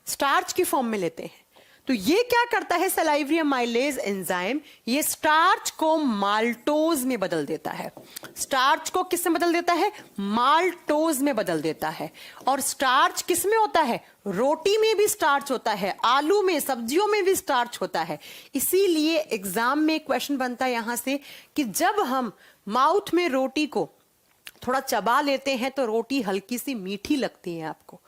स्टार्च की फॉर्म में लेते हैं, तो ये क्या करता है सलाइवरी अमाइलेज एंजाइम, ये स्टार्च को माल्टोज में बदल देता है। स्टार्च को किस में बदल देता है, माल्टोज में बदल देता है। और स्टार्च किस में होता है, रोटी में भी स्टार्च होता है, आलू में, सब्जियों में भी स्टार्च होता है। इसीलिए एग्जाम में क्वेश्चन बनता है यहां से कि जब हम माउथ में रोटी को थोड़ा चबा लेते हैं तो रोटी हल्की सी मीठी लगती है आपको।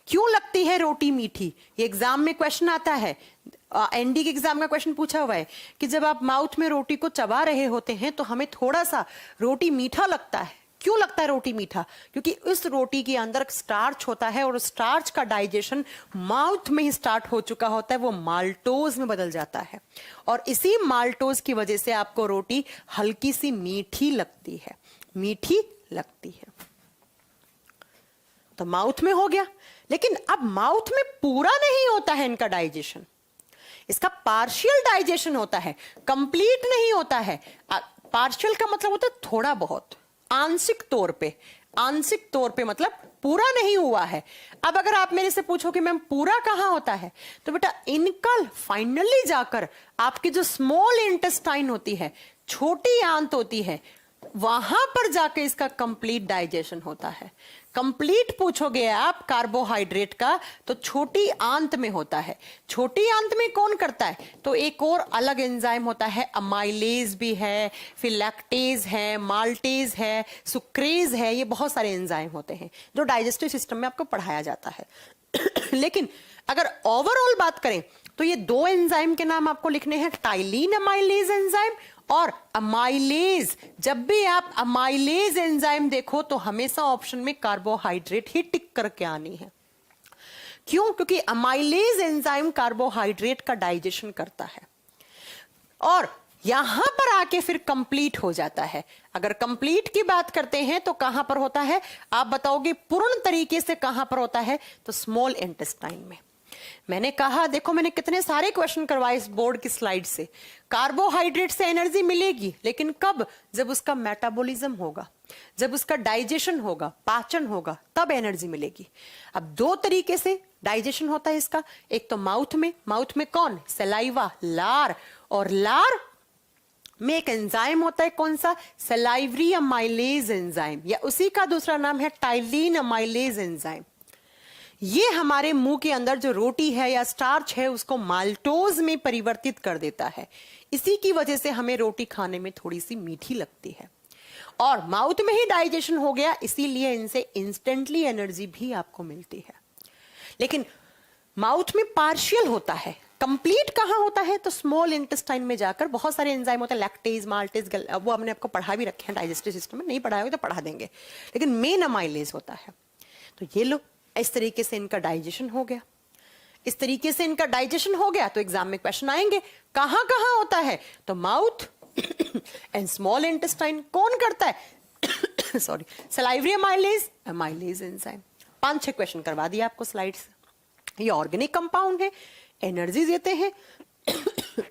क्यों लगती है रोटी मीठी, ये एग्जाम में क्वेश्चन आता है, एनडी के एग्जाम का क्वेश्चन पूछा हुआ है कि जब आप माउथ में रोटी को चबा रहे होते हैं तो हमें थोड़ा सा रोटी मीठा लगता है। क्यों लगता है रोटी मीठा, क्योंकि उस रोटी के अंदर स्टार्च होता है, और स्टार्च का डाइजेशन माउथ में ही स्टार्ट हो चुका होता है, वो माल्टोज में बदल जाता है, और इसी माल्टोज की वजह से आपको रोटी हल्की सी मीठी लगती है, मीठी लगती है। तो माउथ में हो गया, लेकिन अब माउथ में पूरा नहीं होता है इनका डाइजेशन, इसका पार्शियल डाइजेशन होता है, कंप्लीट नहीं होता है। पार्शियल का मतलब होता है थोड़ा बहुत, आंशिक तौर पे, आंशिक तौर पे मतलब पूरा नहीं हुआ है। अब अगर आप मेरे से पूछो कि मैम पूरा कहां होता है, तो बेटा इनका फाइनली जाकर आपकी जो स्मॉल इंटेस्टाइन होती है, छोटी आंत होती है, वहां पर जाके इसका कंप्लीट डाइजेशन होता है। कंप्लीट पूछोगे आप कार्बोहाइड्रेट का तो छोटी आंत में होता है। छोटी आंत में कौन करता है, तो एक और अलग एंजाइम होता है, अमाइलेज भी है, फिर लैक्टेज है, माल्टेज है, सुक्रेज है, ये बहुत सारे एंजाइम होते हैं जो डाइजेस्टिव सिस्टम में आपको पढ़ाया जाता है। लेकिन अगर ओवरऑल बात करें तो ये दो एंजाइम के नाम आपको लिखने हैं, टाइलिन अमाइलेज एंजाइम और अमाइलेज। जब भी आप अमाइलेज एंजाइम देखो तो हमेशा ऑप्शन में कार्बोहाइड्रेट ही टिक करके आनी है। क्यों, क्योंकि अमाइलेज एंजाइम कार्बोहाइड्रेट का डाइजेशन करता है। और यहां पर आके फिर कंप्लीट हो जाता है। अगर कंप्लीट की बात करते हैं तो कहां पर होता है, आप बताओगे पूर्ण तरीके से कहां पर होता है, तो स्मॉल इंटेस्टाइन में। मैंने कहा देखो, मैंने कितने सारे क्वेश्चन करवाए इस बोर्ड की स्लाइड से। कार्बोहाइड्रेट से एनर्जी मिलेगी, लेकिन कब, जब उसका मेटाबॉलिज्म होगा, जब उसका डाइजेशन होगा, पाचन होगा, तब एनर्जी मिलेगी। अब दो तरीके से डाइजेशन होता है इसका, एक तो माउथ में कौन, सलाइवा, लार, और लार में एक एंजाइम होता है, कौन सा, सलाइवरी अमाइलेज एंजाइम, या उसी का दूसरा नाम है टाइलिन अमाइलेज एंजाइम। ये हमारे मुंह के अंदर जो रोटी है या स्टार्च है उसको माल्टोज में परिवर्तित कर देता है। इसी की वजह से हमें रोटी खाने में थोड़ी सी मीठी लगती है। और माउथ में ही डाइजेशन हो गया, इसीलिए इनसे इंस्टेंटली एनर्जी भी आपको मिलती है। लेकिन माउथ में पार्शियल होता है, कंप्लीट कहां होता है, तो स्मॉल इंटेस्टाइन में जाकर बहुत सारे एंजाइम होते हैं, लैक्टेज, माल्टेज, वो हमने आपको पढ़ा भी रखे हैं डाइजेस्टिव सिस्टम में, नहीं पढ़ाया हो तो पढ़ा देंगे। लेकिन मेन अमाइलेज होता है। तो ये लो, इस तरीके से इनका डाइजेशन हो गया। इस तरीके से इनका डाइजेशन हो गया तो एग्जाम में क्वेश्चन आएंगे, कहां कहां होता है, तो माउथ एंड स्मॉल इंटेस्टाइन। कौन करता है sorry, salivary amylase, amylase enzyme. 5-6 question करवा दिया आपको स्लाइड से। ये ऑर्गेनिक कंपाउंड है, एनर्जी देते हैं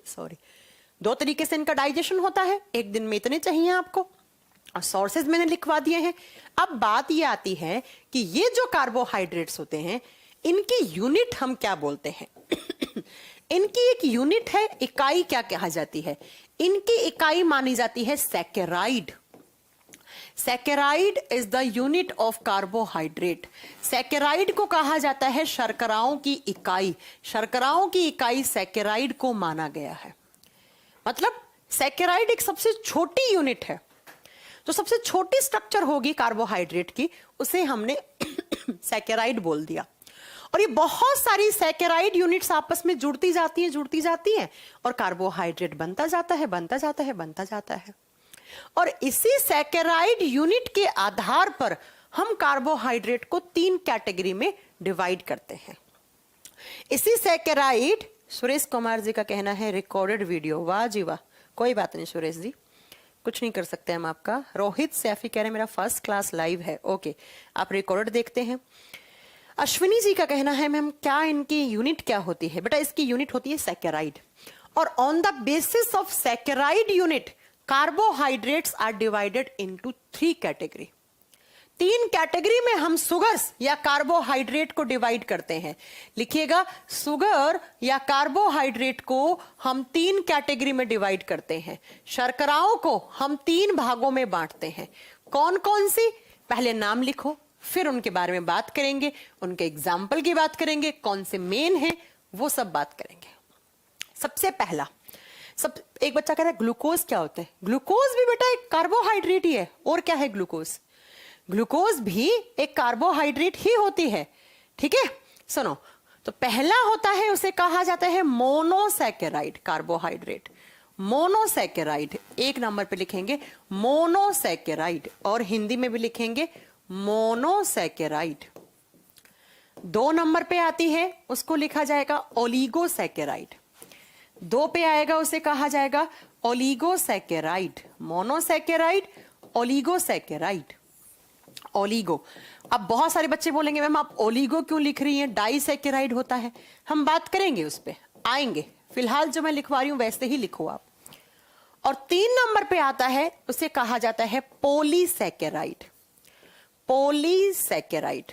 सॉरी। दो तरीके से इनका डाइजेशन होता है, एक दिन में इतने चाहिए आपको, और सोर्सेज मैंने लिखवा दिए हैं। अब बात ये आती है कि ये जो कार्बोहाइड्रेट्स होते हैं, इनकी यूनिट हम क्या बोलते हैं इनकी एक यूनिट है, इकाई क्या कहा जाती है, इनकी इकाई मानी जाती है saccharide. Saccharide is the unit of carbohydrate. Saccharide को कहा जाता है शर्कराओं की इकाई। शर्कराओं की इकाई सैकेराइड को माना गया है। मतलब सैकेराइड एक सबसे छोटी यूनिट है, तो सबसे छोटी स्ट्रक्चर होगी कार्बोहाइड्रेट की, उसे हमने सैकेराइड बोल दिया। और ये बहुत सारी सैकेराइड यूनिट्स आपस में जुड़ती जाती हैं और कार्बोहाइड्रेट बनता जाता है। और इसी सैकेराइड यूनिट के आधार पर हम कार्बोहाइड्रेट को 3 कैटेगरी में डिवाइड करते हैं। इसी सैकेराइड, सुरेश कुमार जी का कहना है रिकॉर्डेड वीडियो, वाह जी वाह, कोई बात नहीं सुरेश जी, कुछ नहीं कर सकते हम आपका। रोहित सैफी कह रहे हैं मेरा फर्स्ट क्लास लाइव है, ओके, आप रिकॉर्डेड देखते हैं। अश्विनी जी का कहना है मैम क्या इनकी यूनिट क्या होती है, बेटा इसकी यूनिट होती है सैकेराइड। और on the basis of saccharide unit carbohydrates are divided into 3 category. 3 category में हम सुगर्स या कार्बोहाइड्रेट को डिवाइड करते हैं। लिखिएगा, सुगर या कार्बोहाइड्रेट को हम 3 कैटेगरी में डिवाइड करते हैं। शर्कराओं को हम 3 भागों में बांटते हैं। कौन कौन सी, पहले नाम लिखो, फिर उनके बारे में बात करेंगे, उनके एग्जाम्पल की बात करेंगे, कौन से मेन है वो सब बात करेंगे। सबसे पहला, एक बच्चा कह रहा है ग्लूकोज क्या होता है। ग्लूकोज भी बेटा एक कार्बोहाइड्रेट ही है। और क्या है ग्लूकोज, ग्लूकोज भी एक कार्बोहाइड्रेट ही होती है, ठीक है। सुनो, तो पहला होता है, उसे कहा जाता है मोनोसैकेराइड कार्बोहाइड्रेट। मोनोसैकेराइड 1 नंबर पे लिखेंगे मोनोसैकेराइड, और हिंदी में भी लिखेंगे मोनोसैकेराइड। 2 नंबर पे आती है, उसको लिखा जाएगा ओलिगोसैकेराइड। 2 पे आएगा, उसे कहा जाएगा ओलिगोसैकेराइड। Monosaccharide, oligosaccharide. ओलिगो, अब बहुत सारे बच्चे बोलेंगे मैम आप ओलिगो क्यों लिख रही हैं, डाइसैकेराइड होता है। हम बात करेंगे, उस पे आएंगे, फिलहाल जो मैं लिखवा रही हूं वैसे ही लिखो आप। और 3 नंबर पे आता है, उसे कहा जाता है polysaccharide. Polysaccharide,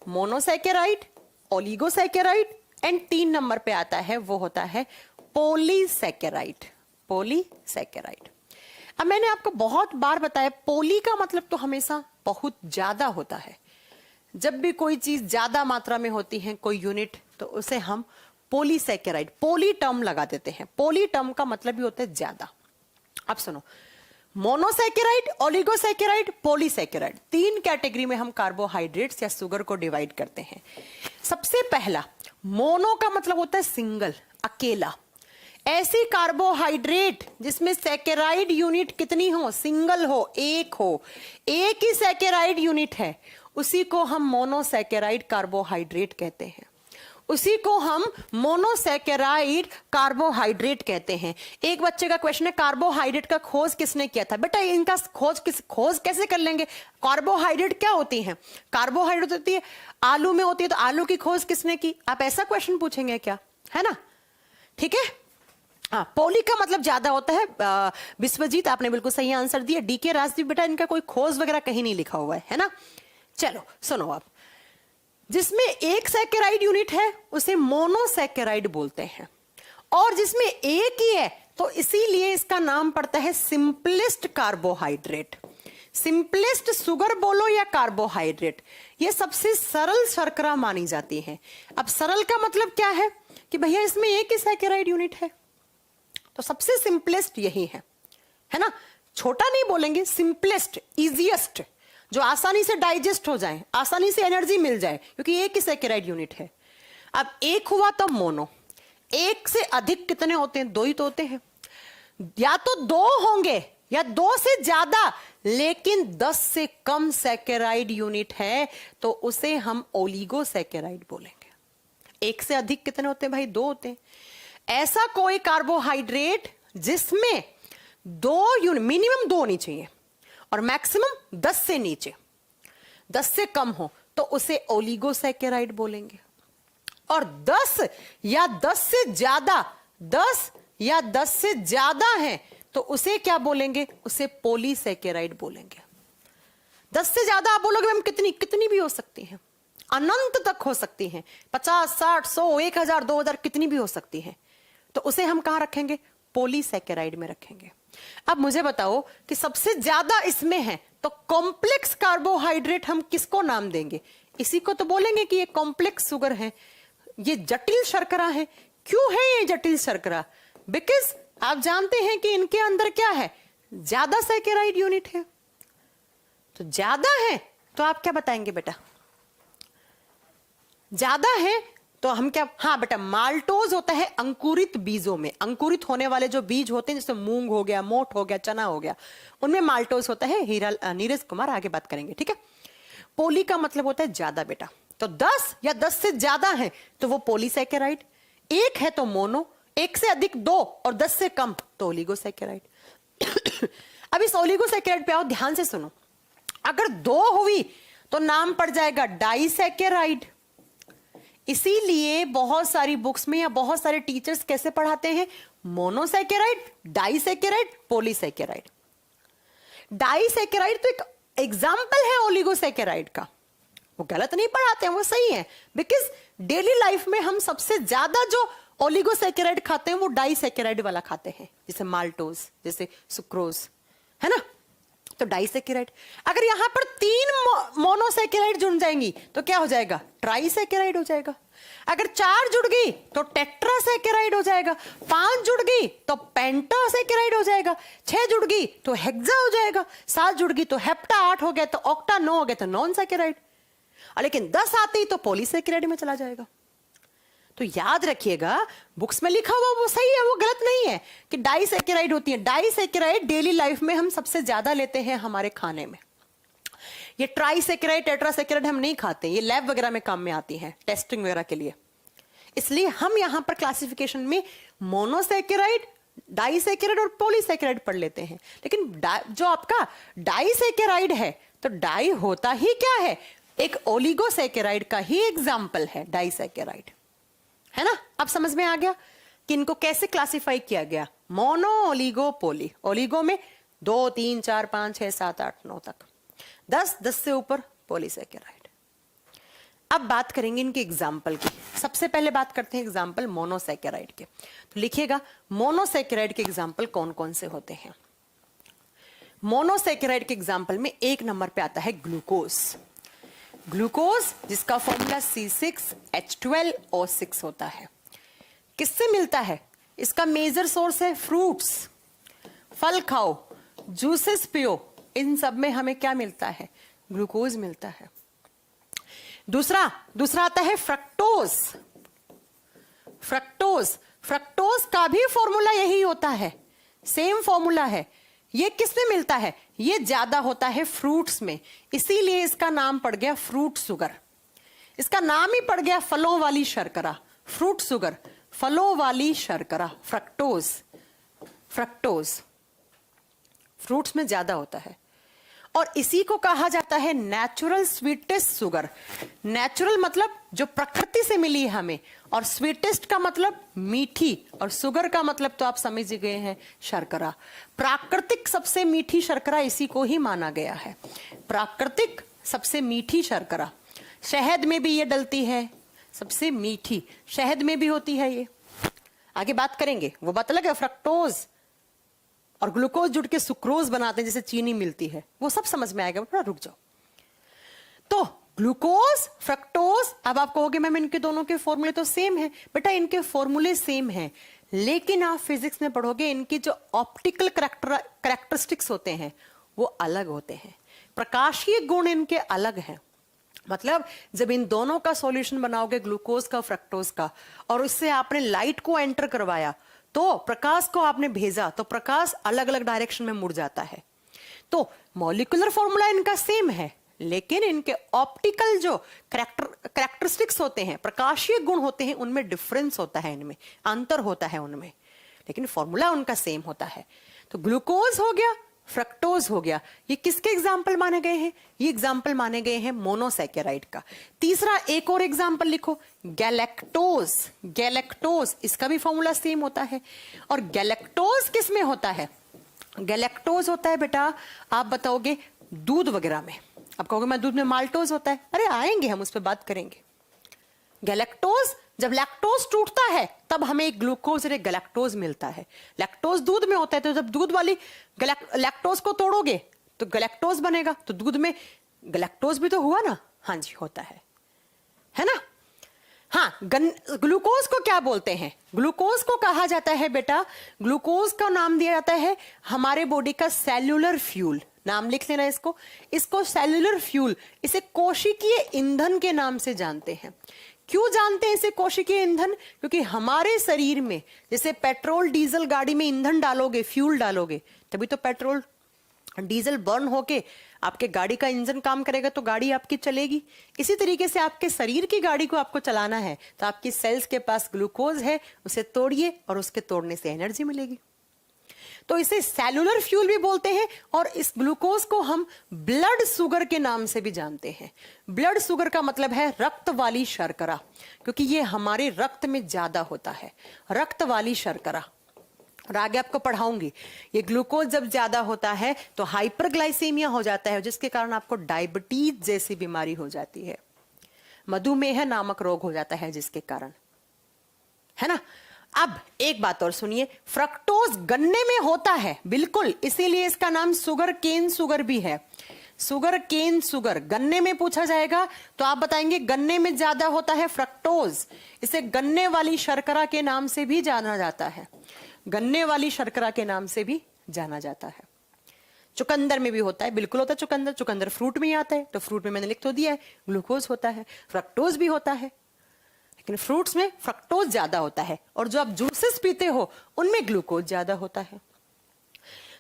monosaccharide, oligosaccharide, and 3 number पे आता है, वो होता है पॉलीसैकेराइड। पॉलीसैकेराइड। अब मैंने आपको बहुत बार बताया, पोली का मतलब तो हमेशा बहुत ज्यादा होता है। जब भी कोई चीज ज्यादा मात्रा में होती है, कोई यूनिट, तो उसे हम पॉलीसैकेराइड, पोली टर्म लगा देते हैं। पोली टर्म का मतलब भी होता है ज्यादा। अब सुनो, मोनोसैकेराइड, ओलिगोसैकेराइड, पॉलीसैकेराइड, 3 कैटेगरी में हम कार्बोहाइड्रेट्स या शुगर को डिवाइड करते हैं। सबसे पहला, मोनो का मतलब होता है सिंगल, अकेला। ऐसी कार्बोहाइड्रेट जिसमें सैकेराइड यूनिट कितनी हो, सिंगल हो, एक ही सैकेराइड यूनिट है, उसी को हम मोनोसैकेराइड कार्बोहाइड्रेट कहते हैं। उसी को हम मोनोसैकेराइड कार्बोहाइड्रेट कहते हैं। एक बच्चे का क्वेश्चन है कार्बोहाइड्रेट का खोज किसने किया था? बेटा इनका खोज कैसे कर लेंगे? कार्बोहाइड्रेट क्या होती है? कार्बोहाइड्रेट होती है आलू में होती है, तो आलू की खोज किसने की? आप ऐसा क्वेश्चन पूछेंगे क्या? है ना, ठीक है। पोली का मतलब ज्यादा होता है। विश्वजीत आपने बिल्कुल सही आंसर दिया। डीके राजदीप बेटा इनका कोई खोज वगैरह कहीं नहीं लिखा हुआ है ना। चलो सुनो, आप जिसमें एक सैकेराइड यूनिट है उसे मोनोसैकेराइड बोलते हैं, और जिसमें एक ही है तो इसीलिए इसका नाम पड़ता है सिंपलेस्ट कार्बोहाइड्रेट। सिंपलेस्ट शुगर बोलो या कार्बोहाइड्रेट, ये सबसे सरल शर्करा मानी जाती है। अब सरल का मतलब क्या है कि भैया इसमें एक ही सैकेराइड यूनिट है, तो सबसे सिंपलेस्ट यही है ना। छोटा नहीं बोलेंगे, सिंपलेस्ट, इजीएस्ट, जो आसानी से डाइजेस्ट हो जाए, आसानी से एनर्जी मिल जाए, क्योंकि एक ही सैकेराइड यूनिट है। अब एक हुआ तब मोनो, एक से अधिक कितने होते हैं? 2 ही तो होते हैं। या तो 2 होंगे या 2 से ज्यादा, लेकिन 10 से कम सैकेराइड यूनिट है तो उसे हम ओलिगोसैकेराइड बोलेंगे। एक से अधिक कितने होते हैं भाई? 2 होते हैं। ऐसा कोई कार्बोहाइड्रेट जिसमें 2 यूनिट, मिनिमम 2 होनी चाहिए और मैक्सिमम 10 से नीचे, 10 से कम हो तो उसे ओलिगोसैकेराइड बोलेंगे। और 10 या 10 से ज्यादा, 10 या 10 से ज्यादा है तो उसे क्या बोलेंगे? उसे पॉलीसैकेराइड बोलेंगे। 10 से ज्यादा आप बोलोगे मैम कितनी भी हो सकती हैं, अनंत तक हो सकती हैं, 50, 60, 100, 1000, 2000 कितनी भी हो सकती हैं, तो उसे हम कहां रखेंगे? पॉलीसैकेराइड में रखेंगे। अब मुझे बताओ कि सबसे ज्यादा इसमें है तो कॉम्प्लेक्स कार्बोहाइड्रेट हम किसको नाम देंगे? इसी को तो बोलेंगे कि ये कॉम्प्लेक्स शुगर है, ये जटिल शर्करा है। क्यों है ये जटिल शर्करा? बिकॉज आप जानते हैं कि इनके अंदर क्या है? ज्यादा सैकेराइड यूनिट है। तो ज्यादा है तो आप क्या बताएंगे बेटा? ज्यादा है तो हम क्या? हाँ बेटा, माल्टोज होता है अंकुरित बीजों में। अंकुरित होने वाले जो बीज होते हैं, जैसे मूंग हो गया, मोठ हो गया, चना हो गया, उनमें माल्टोज होता है। नीरज कुमार आगे बात करेंगे, ठीक है। पोली का मतलब होता है ज्यादा बेटा, तो 10 या 10 से ज्यादा है तो वो पॉलीसैकेराइड, एक है तो मोनो, एक से अधिक 2 और 10 से कम तो ओलिगोसैकेराइड। अब इस ओलिगोसैकेराइड पे आओ, ध्यान से सुनो। अगर 2 हुई तो नाम पड़ जाएगा डाइसैकेराइड। इसीलिए बहुत सारी बुक्स में या बहुत सारे टीचर्स कैसे पढ़ाते हैं? Monosaccharide, disaccharide, polysaccharide. डाइसैकेराइड तो एक एग्जाम्पल है ओलिगोसैकेराइड का, वो गलत नहीं पढ़ाते हैं, वो सही है। बिकॉज डेली लाइफ में हम सबसे ज्यादा जो ओलिगोसैकेराइड खाते हैं वो डाइसैकेराइड वाला खाते हैं, जैसे माल्टोज, जैसे सुक्रोज, है ना। तो डाइसैकेराइड। अगर यहां पर 3 मोनोसैकेराइड जुड़ जाएंगी तो क्या हो जाएगा? ट्राइसैकेराइड हो जाएगा। अगर 4 जुड़ गई तो टेट्रासैकेराइड हो जाएगा, 5 जुड़ गई तो पेंटासैकेराइड हो जाएगा, 6 जुड़ गई तो हेक्सा हो जाएगा, 7 जुड़ गई तो हेप्टा, 8 हो गया तो ऑक्टा, 9 हो गया तो नॉन सैकेराइड, लेकिन 10 आते ही तो पॉलीसैकेराइड में चला जाएगा। तो याद रखिएगा, बुक्स में लिखा हुआ वो सही है, वो गलत नहीं है कि डाइसैकेराइड होती है। डाइसैकेराइड डेली लाइफ में हम सबसे ज्यादा लेते हैं हमारे खाने में। ये ट्राइसैकेराइड, टेट्रासैकेराइड हम नहीं खाते, ये लैब वगैरह में काम में आती है, टेस्टिंग वगैरह के लिए। इसलिए हम यहां पर क्लासिफिकेशन में मोनोसैकेराइड, डाइसैकेराइड और पॉलीसैकेराइड पढ़ लेते हैं। लेकिन जो आपका डाइसैकेराइड है, तो डाई होता ही क्या है? एक ओलिगोसैकेराइड का ही एग्जाम्पल है डाइसैकेराइड, है ना। अब समझ में आ गया कि इनको कैसे क्लासिफाई किया गया? मोनो, ओलिगो, पोली। ओलिगो में 2, 3, 4, 5, 6, 7, 8, 9 तक, 10 से ऊपर पॉलीसैकेराइड। अब बात करेंगे इनके एग्जाम्पल की। सबसे पहले बात करते हैं एग्जाम्पल मोनोसैकेराइड के। तो लिखिएगा मोनोसैकेराइड के एग्जाम्पल कौन कौन से होते हैं। मोनोसैकेराइड के एग्जाम्पल में 1 नंबर पे आता है ग्लूकोज। ग्लूकोज जिसका फॉर्मूला C6H12O6 होता है। किससे मिलता है? इसका मेजर सोर्स है फ्रूट्स। फल खाओ, जूसेस पियो, इन सब में हमें क्या मिलता है? ग्लूकोज मिलता है। दूसरा आता है फ्रक्टोज। फ्रक्टोज का भी फॉर्मूला यही होता है, सेम फॉर्मूला है। ये किसमें मिलता है? ये ज्यादा होता है फ्रूट्स में, इसीलिए इसका नाम पड़ गया फ्रूट शुगर। इसका नाम ही पड़ गया फलों वाली शर्करा, फ्रूट सुगर, फलों वाली शर्करा, फ्रक्टोज। फ्रक्टोज फ्रूट्स में ज्यादा होता है और इसी को कहा जाता है नेचुरल स्वीटेस्ट सुगर। नेचुरल मतलब जो प्रकृति से मिली है हमें, और स्वीटेस्ट का मतलब मीठी, और सुगर का मतलब तो आप समझ गए हैं शर्करा। प्राकृतिक सबसे मीठी शर्करा इसी को ही माना गया है, प्राकृतिक सबसे मीठी शर्करा। शहद में भी ये डलती है, सबसे मीठी शहद में भी होती है ये। आगे बात करेंगे, वो बात अलग है। फ्रक्टोज और ग्लूकोज जुड़ के सुक्रोज बनाते हैं, जैसे चीनी मिलती है, वो सब समझ में आएगा, थोड़ा रुक जाओ। तो ग्लूकोज, फ्रक्टोज, अब आप कहोगे मैम इनके दोनों के फॉर्मूले तो सेम है। बेटा इनके फॉर्मूले सेम हैं, लेकिन आप फिजिक्स में पढ़ोगे इनकी जो ऑप्टिकल कैरेक्टरिस्टिक्स होते हैं वो अलग होते हैं, प्रकाशीय गुण इनके अलग हैं। मतलब जब इन दोनों का सॉल्यूशन बनाओगे, ग्लूकोज का, फ्रक्टोज का, और उससे आपने लाइट को एंटर करवाया, तो प्रकाश को आपने भेजा, तो प्रकाश अलग अलग डायरेक्शन में मुड़ जाता है। तो मॉलिक्यूलर फॉर्मूला इनका सेम है, लेकिन इनके ऑप्टिकल जो कैरेक्टरिस्टिक्स होते हैं, प्रकाशीय गुण होते हैं, उनमें डिफरेंस होता है, इनमें अंतर होता है उनमें, लेकिन फॉर्मूला उनका सेम होता है। तो ग्लूकोज हो गया, फ्रक्टोज हो गया, ये किसके एग्जाम्पल माने गए हैं? ये एग्जाम्पल माने गए हैं मोनोसैकेराइड का। तीसरा एक और एग्जाम्पल लिखो, गैलेक्टोज। गैलेक्टोज, इसका भी फॉर्मूला सेम होता है। और गैलेक्टोज किस में होता है? गैलेक्टोज होता है बेटा, आप बताओगे दूध वगैरह में। आप कहोगे मैं दूध में माल्टोज होता है, अरे आएंगे हम उस पर बात करेंगे। गैलेक्टोज, जब लैक्टोज टूटता है तब हमें एक ग्लूकोज और एक गैलेक्टोज मिलता है। लैक्टोज दूध में होता है, तो जब दूध वाली लैक्टोज को तोड़ोगे तो गैलेक्टोज बनेगा, तो दूध में गैलेक्टोज भी तो हुआ ना। हाँ जी, होता है ना। हाँ, ग्लूकोज को क्या बोलते हैं? ग्लूकोज को कहा जाता है बेटा, ग्लूकोज का नाम दिया जाता है हमारे बॉडी का सेल्यूलर फ्यूल। नाम लिख लेना इसको, इसको सेल्यूलर फ्यूल, इसे कोशिकीय ईंधन के नाम से जानते हैं। क्यों जानते हैं इसे कोशिकीय ईंधन? क्योंकि हमारे शरीर में जैसे पेट्रोल डीजल गाड़ी में ईंधन डालोगे, फ्यूल डालोगे, तभी तो पेट्रोल डीजल बर्न होके आपके गाड़ी का इंजन काम करेगा, तो गाड़ी आपकी चलेगी। इसी तरीके से आपके शरीर की गाड़ी को आपको चलाना है, तो आपकी सेल्स के पास ग्लूकोज है, उसे तोड़िए और उसके तोड़ने से एनर्जी मिलेगी। तो इसे सेल्यूलर फ्यूल भी बोलते हैं, और इस ग्लूकोज को हम ब्लड शुगर के नाम से भी जानते हैं। ब्लड शुगर का मतलब है रक्त वाली शर्करा, क्योंकि ये हमारे रक्त में ज्यादा होता है, रक्त वाली शर्करा। और आगे आपको पढ़ाऊंगी, ये ग्लूकोज जब ज्यादा होता है तो हाइपरग्लाइसीमिया हो जाता है, जिसके कारण आपको डायबिटीज जैसी बीमारी हो जाती है, मधुमेह नामक रोग हो जाता है जिसके कारण, है ना। अब एक बात और सुनिए, फ्रक्टोज गन्ने में होता है, बिल्कुल, इसीलिए इसका नाम सुगर केन सुगर भी है। सुगर केन सुगर गन्ने में पूछा जाएगा तो आप बताएंगे गन्ने में ज्यादा होता है फ्रक्टोज। इसे गन्ने वाली शर्करा के नाम से भी जाना जाता है, गन्ने वाली शर्करा के नाम से भी जाना जाता है। चुकंदर में भी होता है, बिल्कुल होता है चुकंदर, चुकंदर फ्रूट में ही आता है, तो फ्रूट में मैंने लिख तो दिया है ग्लूकोज होता है, फ्रक्टोज भी होता है, लेकिन फ्रूट्स में फ्रक्टोज ज्यादा होता है, और जो आप जूसेस पीते हो उनमें ग्लूकोज ज्यादा होता है।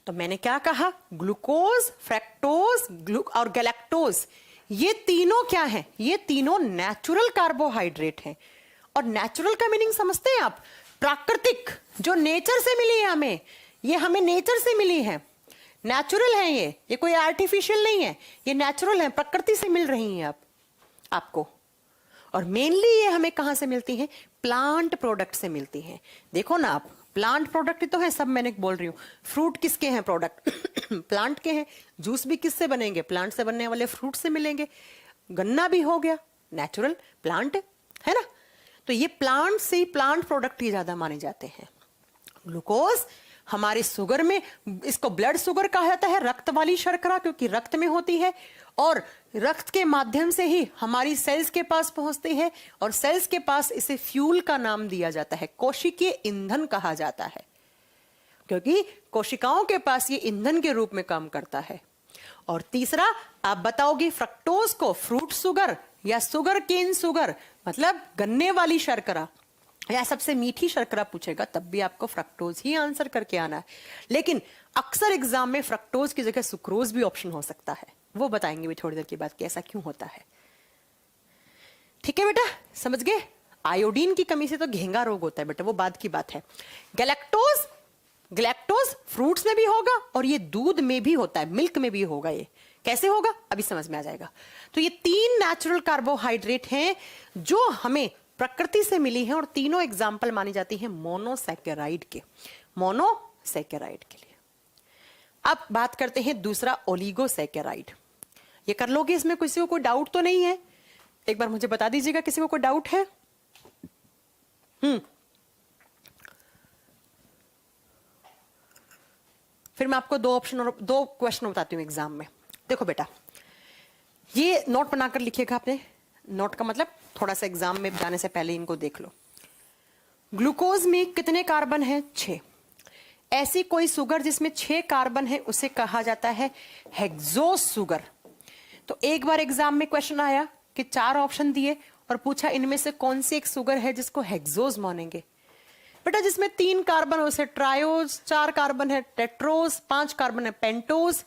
तो मैंने क्या कहा, ग्लूकोज, फ्रक्टोज और गैलेक्टोज, ये तीनों क्या हैं? ये तीनों नेचुरल कार्बोहाइड्रेट हैं। और नेचुरल का मीनिंग समझते हैं आप? प्राकृतिक, जो नेचर से मिली है हमें, ये हमें नेचर से मिली है, नेचुरल है, ये कोई आर्टिफिशियल नहीं है, ये नेचुरल है, प्रकृति से मिल रही हैं आपको। और मेनली ये हमें कहां से मिलती हैं? प्लांट प्रोडक्ट से मिलती हैं। देखो ना आप, प्लांट प्रोडक्ट ही तो है सब, मैंने बोल रही हूँ। फ्रूट किसके हैं प्रोडक्ट? प्लांट के हैं। जूस भी किससे बनेंगे? प्लांट से बनने वाले फ्रूट से मिलेंगे। गन्ना भी हो गया नेचुरल प्लांट, है ना। तो ये प्लांट से ही, प्लांट प्रोडक्ट ही ज्यादा माने जाते हैं। ग्लूकोज हमारे शुगर में, इसको ब्लड शुगर कहा जाता है, रक्त वाली शर्करा, क्योंकि रक्त में होती है, और रक्त के माध्यम से ही हमारी सेल्स के पास पहुंचती है, और सेल्स के पास इसे फ्यूल का नाम दिया जाता है, कोशिकीय ईंधन कहा जाता है, क्योंकि कोशिकाओं के पास ये ईंधन के रूप में काम करता है। और तीसरा, आप बताओगे फ्रक्टोज को फ्रूट शुगर या सुगर केन शुगर, मतलब गन्ने वाली शर्करा, या सबसे मीठी शर्करा पूछेगा तब भी आपको फ्रक्टोज ही आंसर करके आना है। लेकिन अक्सर एग्जाम में फ्रक्टोज की जगह सुक्रोज भी ऑप्शन हो सकता है, वो बताएंगे भी थोड़ी देर के बाद कि ऐसा क्यों होता है। ठीक है बेटा, समझ गए। आयोडीन की कमी से तो घेंगा रोग होता है बेटा, वो बाद की बात है। गैलेक्टोज, ग्लैक्टोज फ्रूट्स में भी होगा और ये दूध में भी होता है, मिल्क में भी होगा। ये कैसे होगा अभी समझ में आ जाएगा। तो ये 3 नेचुरल कार्बोहाइड्रेट हैं जो हमें प्रकृति से मिली हैं और तीनों एग्जाम्पल मानी जाती हैं मोनोसैकेराइड के, मोनोसैकेराइड के लिए। अब बात करते हैं दूसरा ओलिगोसैकेराइड। ये कर लोगे, इसमें किसी को कोई डाउट तो नहीं है? एक बार मुझे बता दीजिएगा किसी को कोई डाउट है। फिर मैं आपको 2 ऑप्शन और 2 क्वेश्चन बताती हूं एग्जाम में। देखो बेटा, ये नोट बनाकर लिखिएगा आपने। नोट का मतलब थोड़ा सा एग्जाम में जाने से पहले इनको देख लो। ग्लूकोज में कितने कार्बन है? 6। ऐसी कोई सुगर जिसमें 6 कार्बन है उसे कहा जाता है हेक्सोस सुगर। तो एक बार एग्जाम में क्वेश्चन आया कि 4 ऑप्शन दिए और पूछा इनमें से कौन सी एक सुगर है जिसको हेक्सोस मानेंगे। बेटा जिसमें 3 कार्बन है उसे ट्रायोज, 4 कार्बन है टेट्रोज, 5 कार्बन है पेंटोज,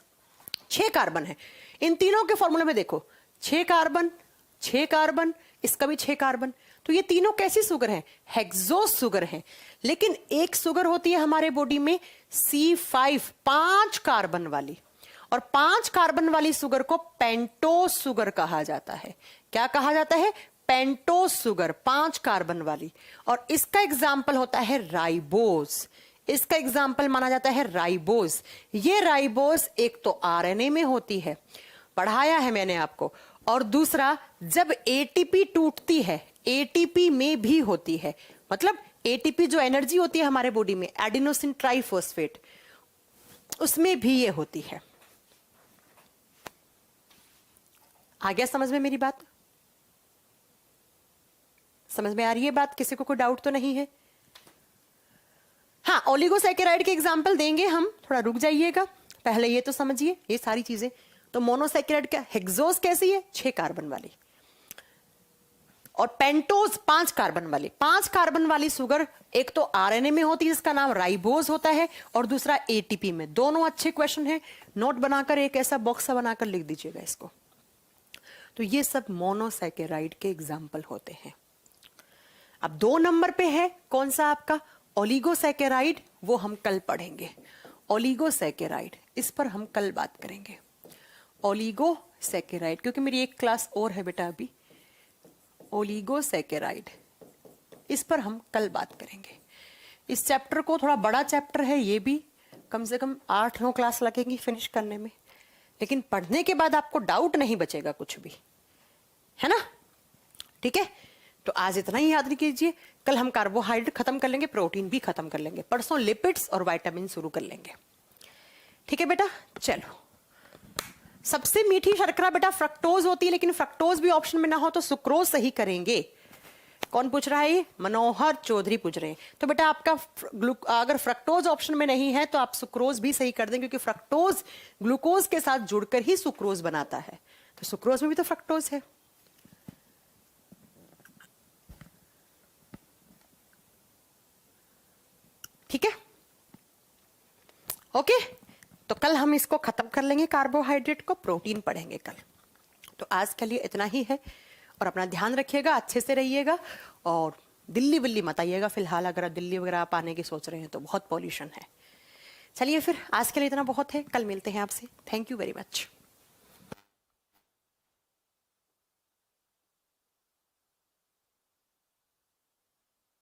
6 कार्बन है। इन तीनों के फॉर्मूले में देखो 6 कार्बन, 6 कार्बन, इसका भी 6 कार्बन। तो ये तीनों कैसी सुगर हैं? हेक्सोस सुगर हैं। लेकिन एक सुगर होती है हमारे बॉडी में C5, 5 कार्बन वाली, और 5 कार्बन वाली सुगर को पेंटोस सुगर कहा जाता है। क्या कहा जाता है? पेंटोस सुगर, 5 कार्बन वाली। और इसका एग्जाम्पल होता है राइबोस। इसका एग्जाम्पल माना जाता है राइबोस। ये राइबोस एक तो आरएनए में होती है, पढ़ाया है मैंने आपको, और दूसरा जब एटीपी टूटती है एटीपी में भी होती है। मतलब एटीपी जो एनर्जी होती है हमारे बॉडी में, एडिनोसिन ट्राइफॉस्फेट, उसमें भी ये होती है। आ गया समझ में मेरी बात? समझ में आ रही है बात? किसी को कोई डाउट तो नहीं है? हाँ, ओलिगोसैकेराइड के एग्जाम्पल देंगे हम, थोड़ा रुक जाइएगा, पहले ये तो समझिए ये सारी चीजें। तो मोनोसैकेराइड क्या? हेक्सोस कैसी है? 6 कार्बन वाली, और पेंटोज 5 कार्बन वाली। 5 कार्बन वाली सुगर एक तो आरएनए में होती है जिसका नाम राइबोस होता है, और दूसरा एटीपी में। दोनों अच्छे क्वेश्चन है, नोट बनाकर एक ऐसा बॉक्स बनाकर लिख दीजिएगा इसको। तो ये सब मोनोसैकेराइड के एग्जाम्पल होते हैं। अब 2 नंबर पे है कौन सा आपका? ओलिगोसैकेराइड। वो हम कल पढ़ेंगे। ओलिगोसैकेराइड, इस पर हम कल बात करेंगे। ओलिगोसैकेराइड, क्योंकि मेरी एक क्लास और है बेटा अभी। ओलिगोसैकेराइड, इस पर हम कल बात करेंगे। इस चैप्टर को, थोड़ा बड़ा चैप्टर है ये भी, कम से कम 8-9 क्लास लगेंगी फिनिश करने में, लेकिन पढ़ने के बाद आपको डाउट नहीं बचेगा कुछ भी, है ना? ठीक है, तो आज इतना ही याद कीजिए। कल हम कार्बोहाइड्रेट खत्म कर लेंगे, प्रोटीन भी खत्म कर लेंगे, परसों लिपिड्स और विटामिन शुरू कर लेंगे। ठीक है बेटा, चलो। सबसे मीठी शर्करा बेटा फ्रक्टोज होती है, लेकिन फ्रक्टोज भी ऑप्शन में ना हो तो सुक्रोज सही करेंगे। कौन पूछ रहा है? ये मनोहर चौधरी पूछ रहे हैं। तो बेटा आपका अगर फ्रक्टोज ऑप्शन में नहीं है तो आप सुक्रोज भी सही कर दें, क्योंकि फ्रक्टोज ग्लूकोज के साथ जुड़कर ही सुक्रोज बनाता है। तो सुक्रोज में भी तो फ्रक्टोज है। ठीक है, ओके। तो कल हम इसको खत्म कर लेंगे, कार्बोहाइड्रेट को, प्रोटीन पढ़ेंगे कल। तो आज के लिए इतना ही है, और अपना ध्यान रखिएगा, अच्छे से रहिएगा, और दिल्ली विल्ली मत आइएगा फिलहाल। अगर आप दिल्ली वगैरह आप आने की सोच रहे हैं तो बहुत पॉल्यूशन है। चलिए फिर आज के लिए इतना बहुत है, कल मिलते हैं आपसे। Thank you very much.